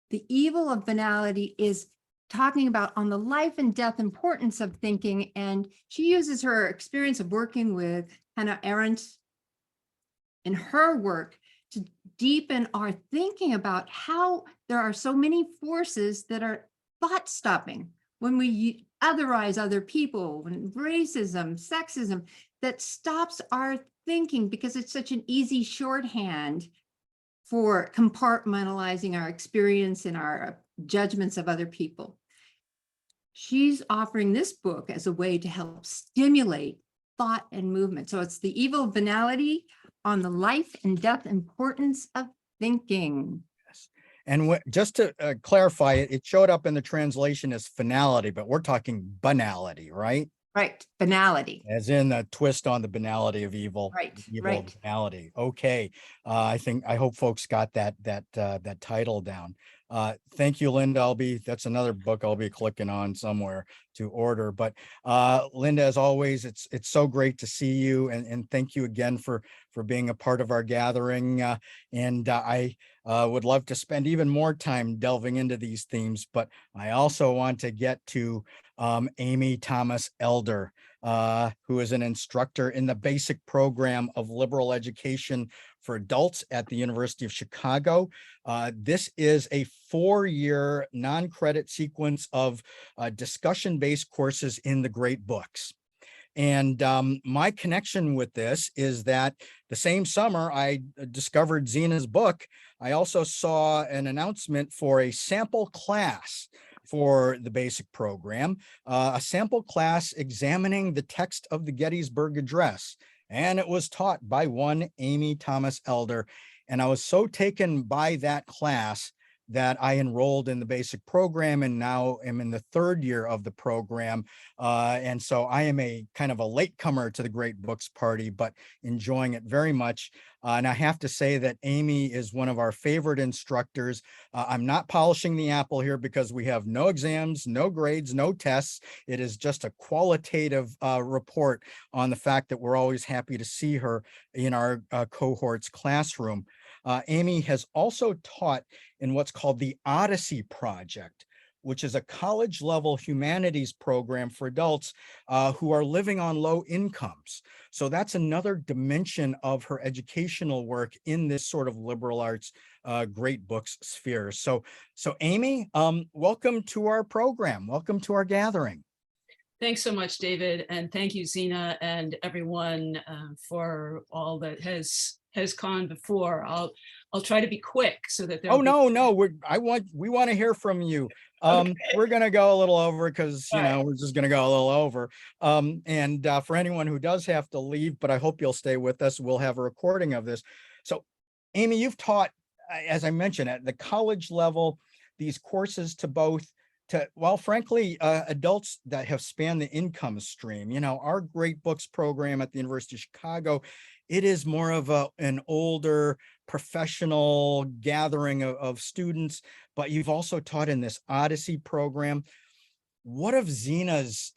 The evil of banality is talking about on the life and death importance of thinking, and she uses her experience of working with Hannah Arendt in her work to deepen our thinking about how there are so many forces that are thought stopping when we otherize other people, when racism, sexism, that stops our thinking because it's such an easy shorthand for compartmentalizing our experience and our judgments of other people. She's offering this book as a way to help stimulate thought and movement. So it's The Evil of Banality on the life and death importance of thinking. And just to clarify it, it showed up in the translation as finality, but we're talking banality, right? Right, banality. As in the twist on the banality of evil. Right, evil right. Of banality. Okay, I hope folks got that title down. Thank you, Linda. That's another book I'll be clicking on somewhere to order. But Linda, as always, it's so great to see you, and thank you again for being a part of our gathering. And I would love to spend even more time delving into these themes, but I also want to get to Amy Thomas Elder, who is an instructor in the basic program of liberal education for adults at the University of Chicago. This is a 4-year non-credit sequence of discussion-based courses in the great books. And my connection with this is that the same summer I discovered Xena's book, I also saw an announcement for a sample class for the basic program, a sample class examining the text of the Gettysburg Address. And it was taught by one Amy Thomas Elder. And I was so taken by that class that I enrolled in the basic program and now am in the 3rd year of the program. And so I am a kind of a latecomer to the Great Books Party, but enjoying it very much. And I have to say that Amy is one of our favorite instructors. I'm not polishing the apple here because we have no exams, no grades, no tests. It is just a qualitative report on the fact that we're always happy to see her in our cohort's classroom. Amy has also taught in what's called the Odyssey Project, which is a college level humanities program for adults who are living on low incomes. So that's another dimension of her educational work in this sort of liberal arts great books sphere. So Amy, welcome to our program. Welcome to our gathering. Thanks so much, David. And thank you, Xena, and everyone for all that has gone before. I'll try to be quick so that we want to hear from you. Okay. We're going to go a little over because, you know, Right. we're just going to go a little over. And for anyone who does have to leave, but I hope you'll stay with us, we'll have a recording of this. So Amy, you've taught, as I mentioned, at the college level, these courses to both well, frankly, adults that have spanned the income stream. You know, our Great Books program at the University of Chicago, it is more of an older professional gathering of students, but you've also taught in this Odyssey program. What of Xena's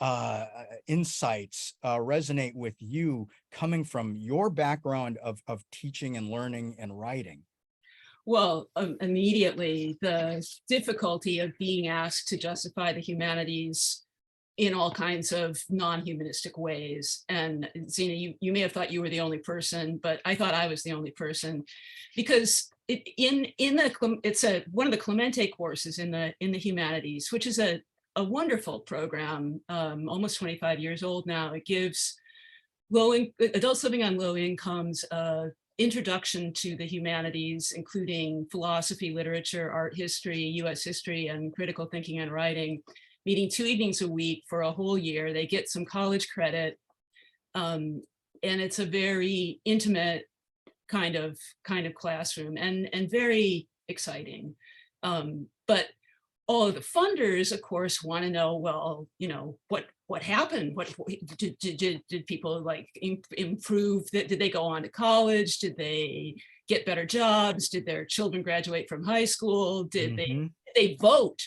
insights resonate with you coming from your background of teaching and learning and writing? Well, immediately the difficulty of being asked to justify the humanities in all kinds of non-humanistic ways. And Xena, you may have thought you were the only person, but I thought I was the only person, because it's one of the Clemente courses in the humanities, which is a wonderful program, almost 25 years old now. It gives adults living on low incomes introduction to the humanities, including philosophy, literature, art history, US history, and critical thinking and writing, meeting 2 evenings a week for a whole year. They get some college credit, and it's a very intimate kind of classroom and very exciting. But all of the funders, of course, want to know, well, you know, what happened? What did people like improve? Did they go on to college? Did they get better jobs? Did their children graduate from high school? Did they vote?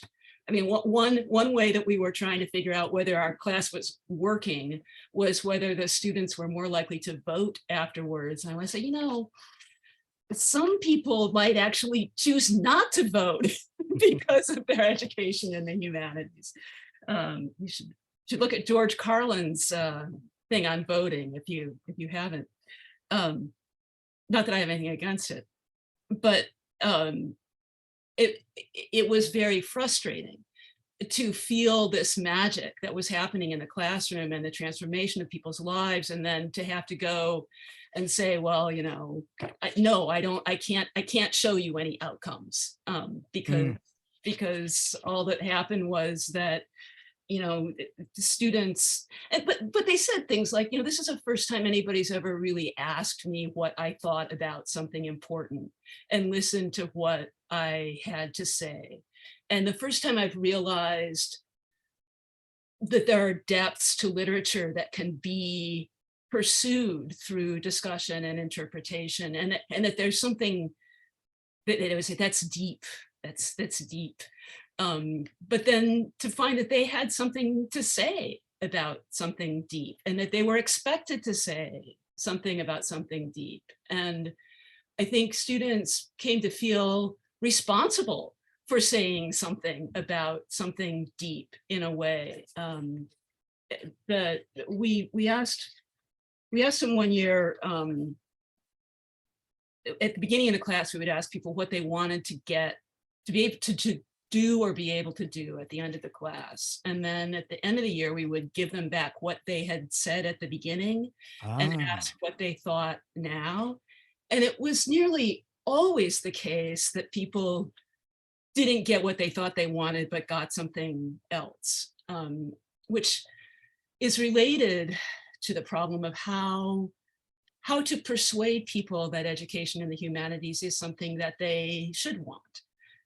I mean, one way that we were trying to figure out whether our class was working was whether the students were more likely to vote afterwards. And I want to say, you know, some people might actually choose not to vote because of their education in the humanities. You should look at George Carlin's thing on voting if you haven't. Not that I have anything against it, but it was very frustrating to feel this magic that was happening in the classroom and the transformation of people's lives, and then to have to go and say, well, you know, I can't show you any outcomes because all that happened was that, you know, the students, but they said things like, you know, this is the first time anybody's ever really asked me what I thought about something important and listened to what I had to say. And the first time I've realized that there are depths to literature that can be pursued through discussion and interpretation, and that there's something that's deep, that's deep. But then to find that they had something to say about something deep, and that they were expected to say something about something deep. And I think students came to feel responsible for saying something about something deep in a way. That we asked them one year, at the beginning of the class, we would ask people what they wanted to get, to be able to do or be able to do at the end of the class. And then at the end of the year, we would give them back what they had said at the beginning and ask what they thought now. And it was nearly always the case that people didn't get what they thought they wanted, but got something else, which is related to the problem of how to persuade people that education in the humanities is something that they should want.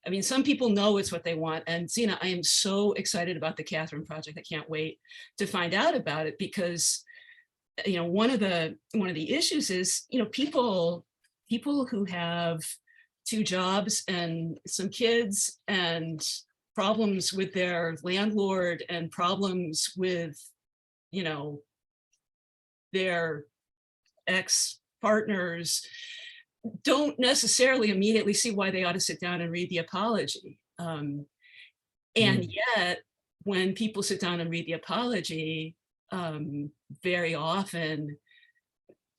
I mean, some people know it's what they want. And Xena, I am so excited about the Catherine Project. I can't wait to find out about it, because, you know, one of the issues is, you know, people who have 2 jobs and some kids and problems with their landlord and problems with, you know, their ex-partners don't necessarily immediately see why they ought to sit down and read the apology. And yet, when people sit down and read the apology, very often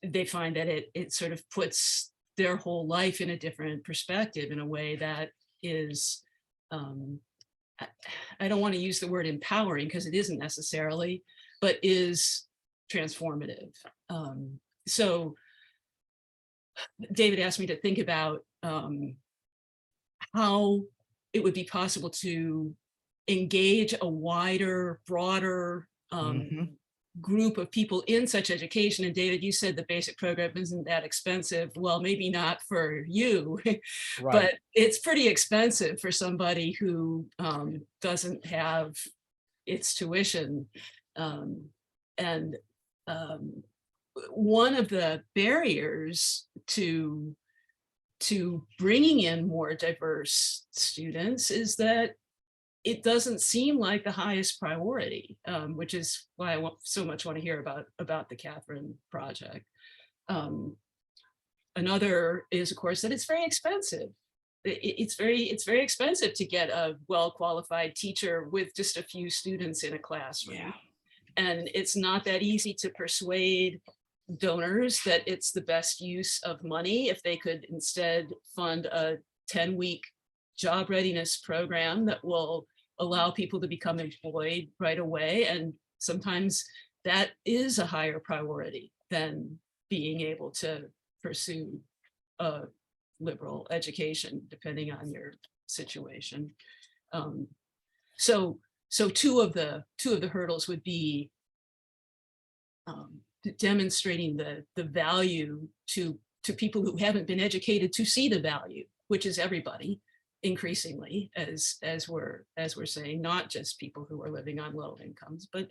they find that it sort of puts their whole life in a different perspective, in a way that is, I don't want to use the word empowering, because it isn't necessarily, but is transformative. So David asked me to think about how it would be possible to engage a wider, broader group of people in such education. And David, you said the basic program isn't that expensive. Well, maybe not for you, but it's pretty expensive for somebody who doesn't have its tuition. And one of the barriers to bringing in more diverse students is that it doesn't seem like the highest priority, which is why I so much want to hear about the Catherine Project. Another is, of course, that it's very expensive. It's very expensive to get a well-qualified teacher with just a few students in a classroom. Yeah. And it's not that easy to persuade donors that it's the best use of money if they could instead fund a 10-week job readiness program that will allow people to become employed right away. And sometimes that is a higher priority than being able to pursue a liberal education, depending on your situation. So two of the hurdles would be demonstrating the value to people who haven't been educated to see the value, which is everybody increasingly, as we're saying, not just people who are living on low incomes, but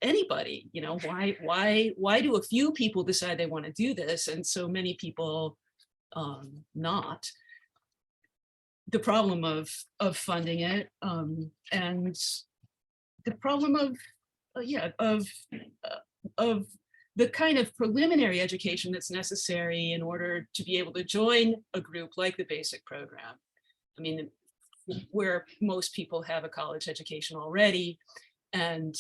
anybody. You know, why do a few people decide they want to do this and so many people not? The problem of funding it, and the problem of the kind of preliminary education that's necessary in order to be able to join a group like the basic program. I mean, where most people have a college education already, and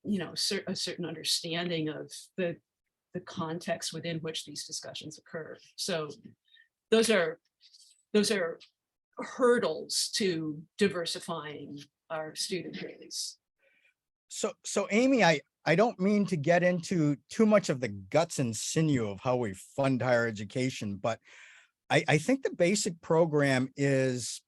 you know, a certain understanding of the context within which these discussions occur. So those are hurdles to diversifying our student base. So Amy, I don't mean to get into too much of the guts and sinew of how we fund higher education, but I think the basic program is,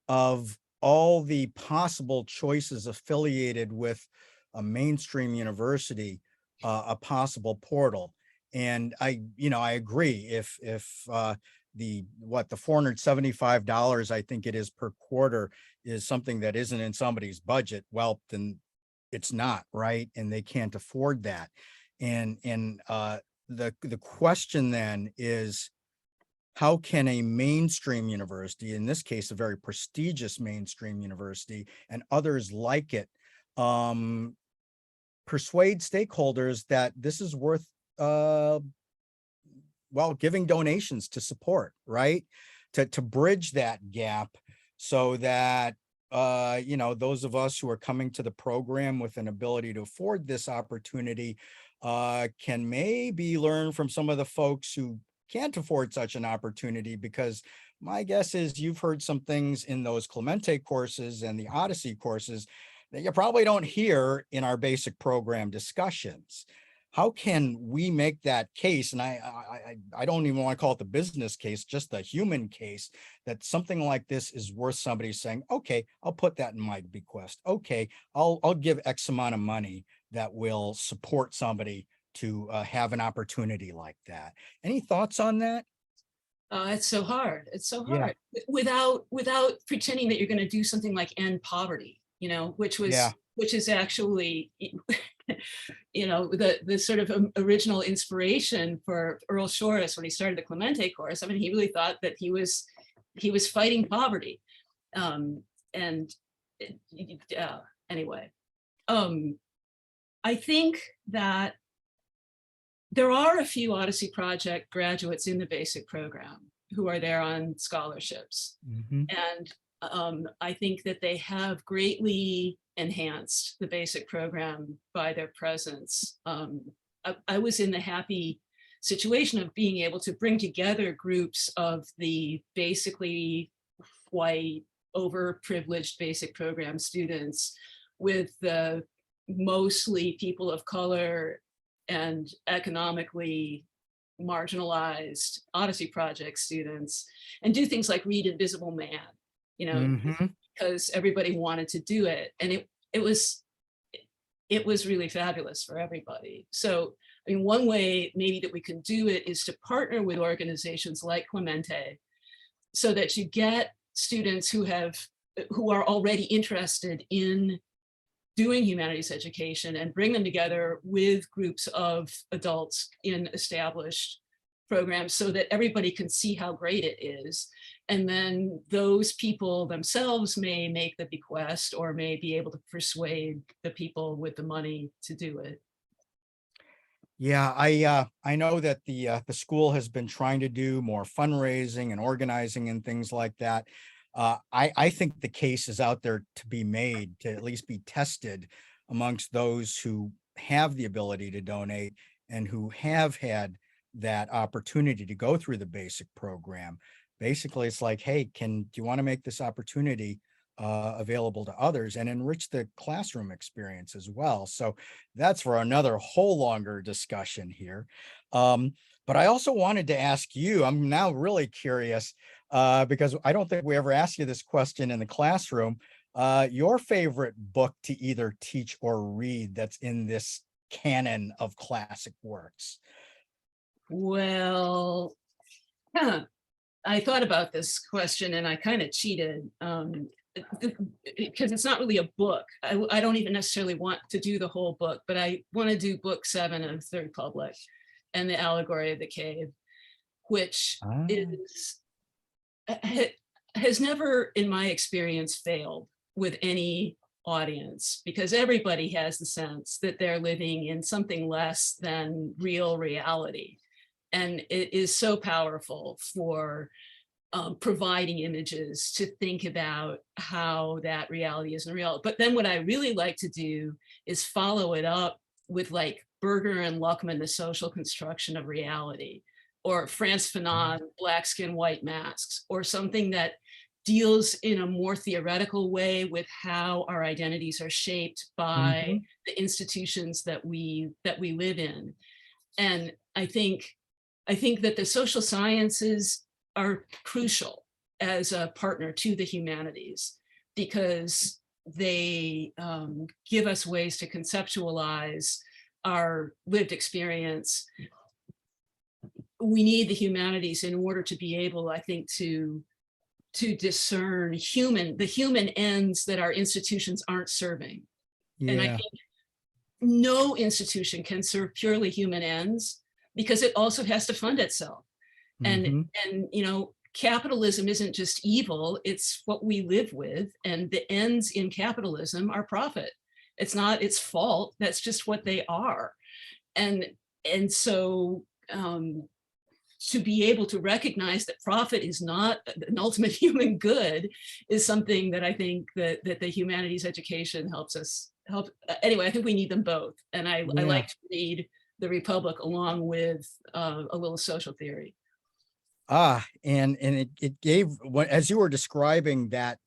of all the possible choices affiliated with a mainstream university, a possible portal. And I agree. If the $475, I think it is, per quarter is something that isn't in somebody's budget, well, then it's not, right? And they can't afford that. And the question then is, how can a mainstream university, in this case, a very prestigious mainstream university, and others like it, persuade stakeholders that this is worth, giving donations to support, right? to bridge that gap so that those of us who are coming to the program with an ability to afford this opportunity can maybe learn from some of the folks who can't afford such an opportunity, because my guess is you've heard some things in those Clemente courses and the Odyssey courses that you probably don't hear in our basic program discussions. How can we make that case? And I don't even want to call it the business case, just the human case, that something like this is worth somebody saying, okay, I'll put that in my bequest. Okay, I'll give X amount of money that will support somebody to have an opportunity like that. Any thoughts on that? It's so hard. It's so Yeah. hard without pretending that you're going to do something like end poverty, which is actually, the sort of original inspiration for Earl Shorus when he started the Clemente course. I mean, he really thought that he was fighting poverty. Anyway, I think that there are a few Odyssey Project graduates in the basic program who are there on scholarships. Mm-hmm. And I think that they have greatly enhanced the basic program by their presence. I was in the happy situation of being able to bring together groups of the basically white, overprivileged basic program students with the mostly people of color and economically marginalized Odyssey Project students, and do things like read Invisible Man, Mm-hmm. because everybody wanted to do it. And it was really fabulous for everybody. So, I mean, one way maybe that we can do it is to partner with organizations like Clemente, so that you get students who are already interested in doing humanities education and bring them together with groups of adults in established programs, so that everybody can see how great it is. And then those people themselves may make the bequest, or may be able to persuade the people with the money to do it. Yeah, I know that the school has been trying to do more fundraising and organizing and things like that. I think the case is out there to be made, to at least be tested amongst those who have the ability to donate and who have had that opportunity to go through the basic program. Basically, it's like, hey, do you want to make this opportunity available to others and enrich the classroom experience as well? So that's for another whole longer discussion here. But I also wanted to ask you, I'm now really curious, because I don't think we ever asked you this question in the classroom, your favorite book to either teach or read that's in this canon of classic works. Well, I thought about this question and I kind of cheated, because it's not really a book. I don't even necessarily want to do the whole book, but I want to do book 7 of the Republic and the Allegory of the Cave, which has never, in my experience, failed with any audience, because everybody has the sense that they're living in something less than real reality. And it is so powerful for providing images to think about how that reality isn't real. But then what I really like to do is follow it up with like Berger and Luckman, The Social Construction of Reality, or Frantz Fanon, Black Skin, White Masks, or something that deals in a more theoretical way with how our identities are shaped by the institutions that we live in. And I think that the social sciences are crucial as a partner to the humanities, because they give us ways to conceptualize our lived experience. We need the humanities in order to be able, I think, to discern the human ends that our institutions aren't serving. Yeah. And I think no institution can serve purely human ends, because it also has to fund itself. And capitalism isn't just evil, it's what we live with, and the ends in capitalism are profit. It's not its fault, that's just what they are. And so to be able to recognize that profit is not an ultimate human good is something that I think that the humanities education helps us help. Anyway, I think we need them both. And I Yeah. like to read The Republic along with a little social theory. And it gave, as you were describing that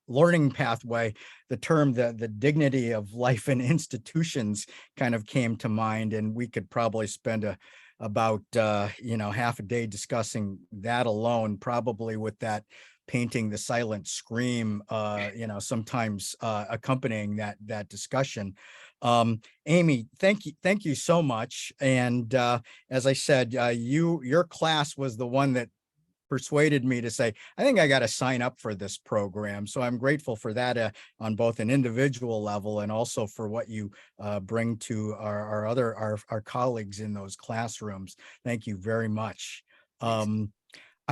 learning pathway, the term the dignity of life in institutions kind of came to mind, and we could probably spend about half a day discussing that alone, probably with that painting the silent scream, sometimes accompanying that discussion. Amy, thank you so much. And as I said, your class was the one that persuaded me to say, I think I got to sign up for this program. So I'm grateful for that on both an individual level and also for what you bring to our colleagues in those classrooms. Thank you very much. I'm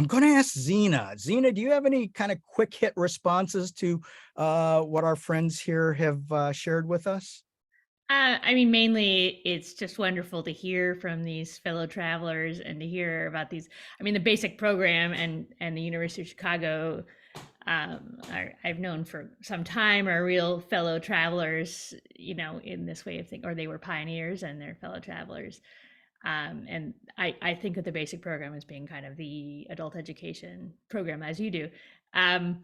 going to ask Xena. Xena, do you have any kind of quick hit responses to what our friends here have shared with us? I mean, mainly it's just wonderful to hear from these fellow travelers and to hear about these. I mean, the basic program and the University of Chicago, I've known for some time, are real fellow travelers, in this way of thinking, or they were pioneers and they're fellow travelers. And I think of the basic program as being kind of the adult education program, as you do. I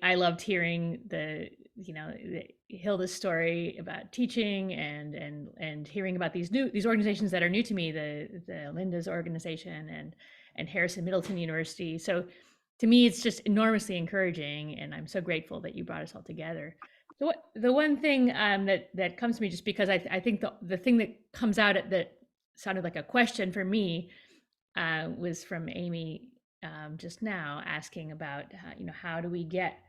loved hearing Hilda's story about teaching and hearing about these organizations that are new to me, the Linda's organization and Harrison Middleton University. So to me, it's just enormously encouraging, and I'm so grateful that you brought us all together. The one thing that comes to me, just because I think the thing that comes out that sounded like a question for me was from Amy just now, asking about how do we get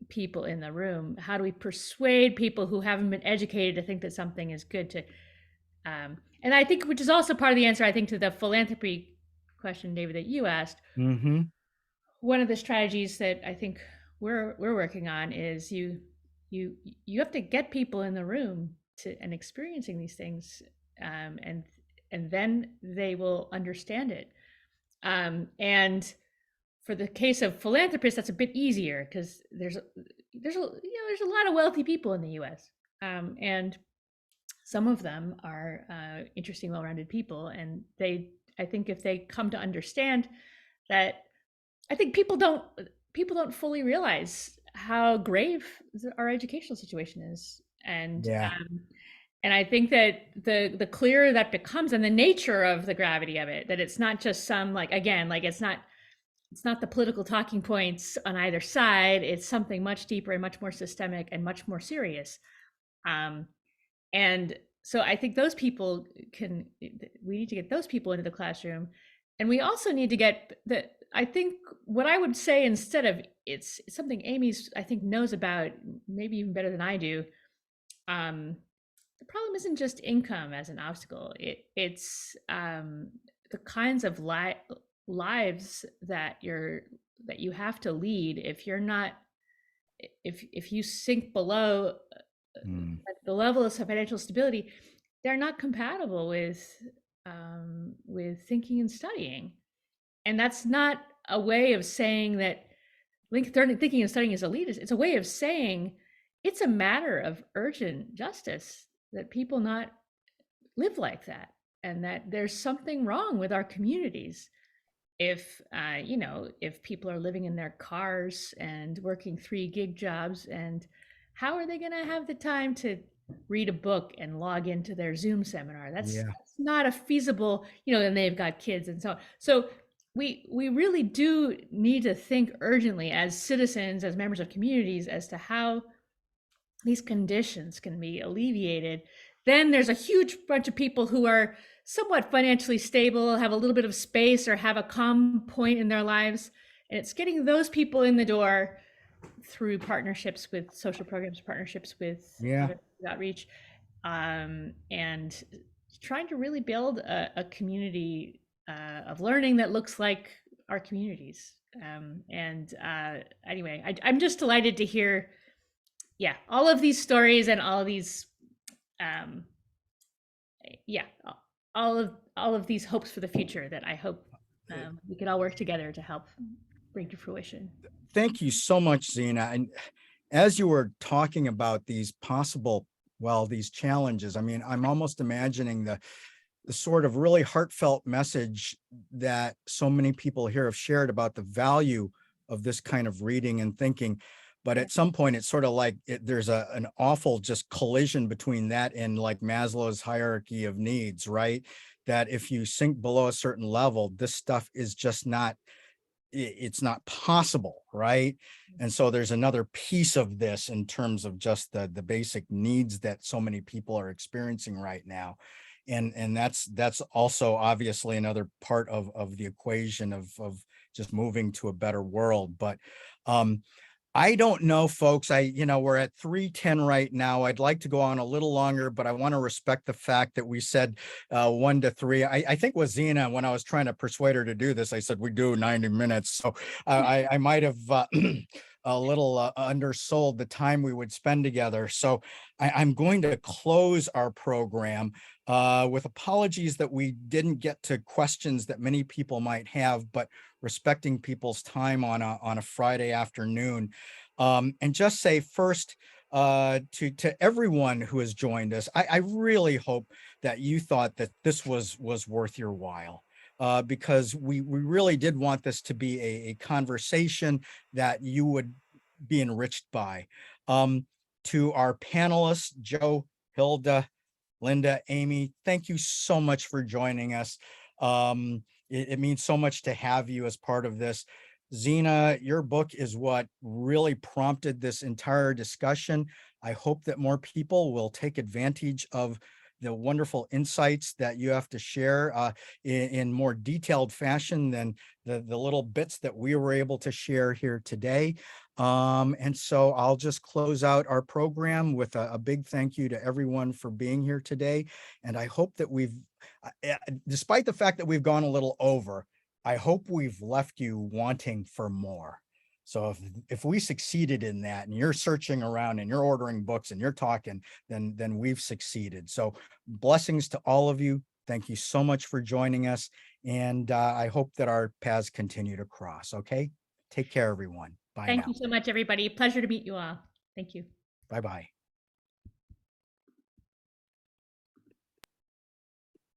people in the room? How do we persuade people who haven't been educated to think that something is good to? And I think, which is also part of the answer, I think, to the philanthropy question, David, that you asked. Mm-hmm. One of the strategies that I think we're working on is you have to get people in the room and experiencing these things, and then they will understand it. And for the case of philanthropists, that's a bit easier because there's a lot of wealthy people in the U.S. And some of them are interesting, well-rounded people, and I think if they come to understand that, I think people don't fully realize how grave our educational situation is, and I think that the clearer that becomes, and the nature of the gravity of it, that it's not just some it's not the political talking points on either side. It's something much deeper and much more systemic and much more serious. And so I think we need to get those people into the classroom, and we also need to get I think what I would say, instead of it's something Amy's, I think, knows about maybe even better than I do. The problem isn't just income as an obstacle. It's the kinds of lives that you have to lead if you're not, if you sink below the level of financial stability, they're not compatible with thinking and studying. And that's not a way of saying that thinking and studying is elitist. It's a way of saying it's a matter of urgent justice that people not live like that, and that there's something wrong with our communities if people are living in their cars and working 3-gig jobs, and how are they going to have the time to read a book and log into their Zoom seminar? That's not a feasible, and they've got kids and so on. So we really do need to think urgently as citizens, as members of communities, as to how these conditions can be alleviated. Then there's a huge bunch of people who are somewhat financially stable, have a little bit of space, or have a calm point in their lives. And it's getting those people in the door through partnerships with social programs, partnerships with outreach, and trying to really build a community of learning that looks like our communities. Anyway, I'm just delighted to hear, all of these stories and all of these, all of these hopes for the future that I hope we could all work together to help bring to fruition. Thank you so much, Xena. And as you were talking about these possible, well, these challenges, I mean, I'm almost imagining the sort of really heartfelt message that so many people here have shared about the value of this kind of reading and thinking. But at some point, it's sort of like there's an awful just collision between that and like Maslow's hierarchy of needs, right? That if you sink below a certain level, this stuff is just not, it's not possible, right? And so there's another piece of this in terms of just the basic needs that so many people are experiencing right now. And that's also obviously another part of the equation of just moving to a better world. But I don't know, folks. We're at 3:10 right now. I'd like to go on a little longer, but I want to respect the fact that we said 1 to 3. I think with Xena, when I was trying to persuade her to do this, I said we do 90 minutes. So I might have a little undersold the time we would spend together. So I'm going to close our program with apologies that we didn't get to questions that many people might have, but respecting people's time on a Friday afternoon. And just say first to everyone who has joined us, I really hope that you thought that this was worth your while. Because we really did want this to be a conversation that you would be enriched by. To our panelists, Joe, Hilda, Linda, Amy, thank you so much for joining us. It means so much to have you as part of this. Xena, your book is what really prompted this entire discussion. I hope that more people will take advantage of the wonderful insights that you have to share in more detailed fashion than the little bits that we were able to share here today. And so I'll just close out our program with a big thank you to everyone for being here today. And I hope that despite the fact that we've gone a little over, I hope we've left you wanting for more. So if we succeeded in that and you're searching around and you're ordering books and you're talking, then we've succeeded. So blessings to all of you. Thank you so much for joining us. And I hope that our paths continue to cross. Okay. Take care, everyone. Bye now. Thank you so much, everybody. Pleasure to meet you all. Thank you. Bye-bye.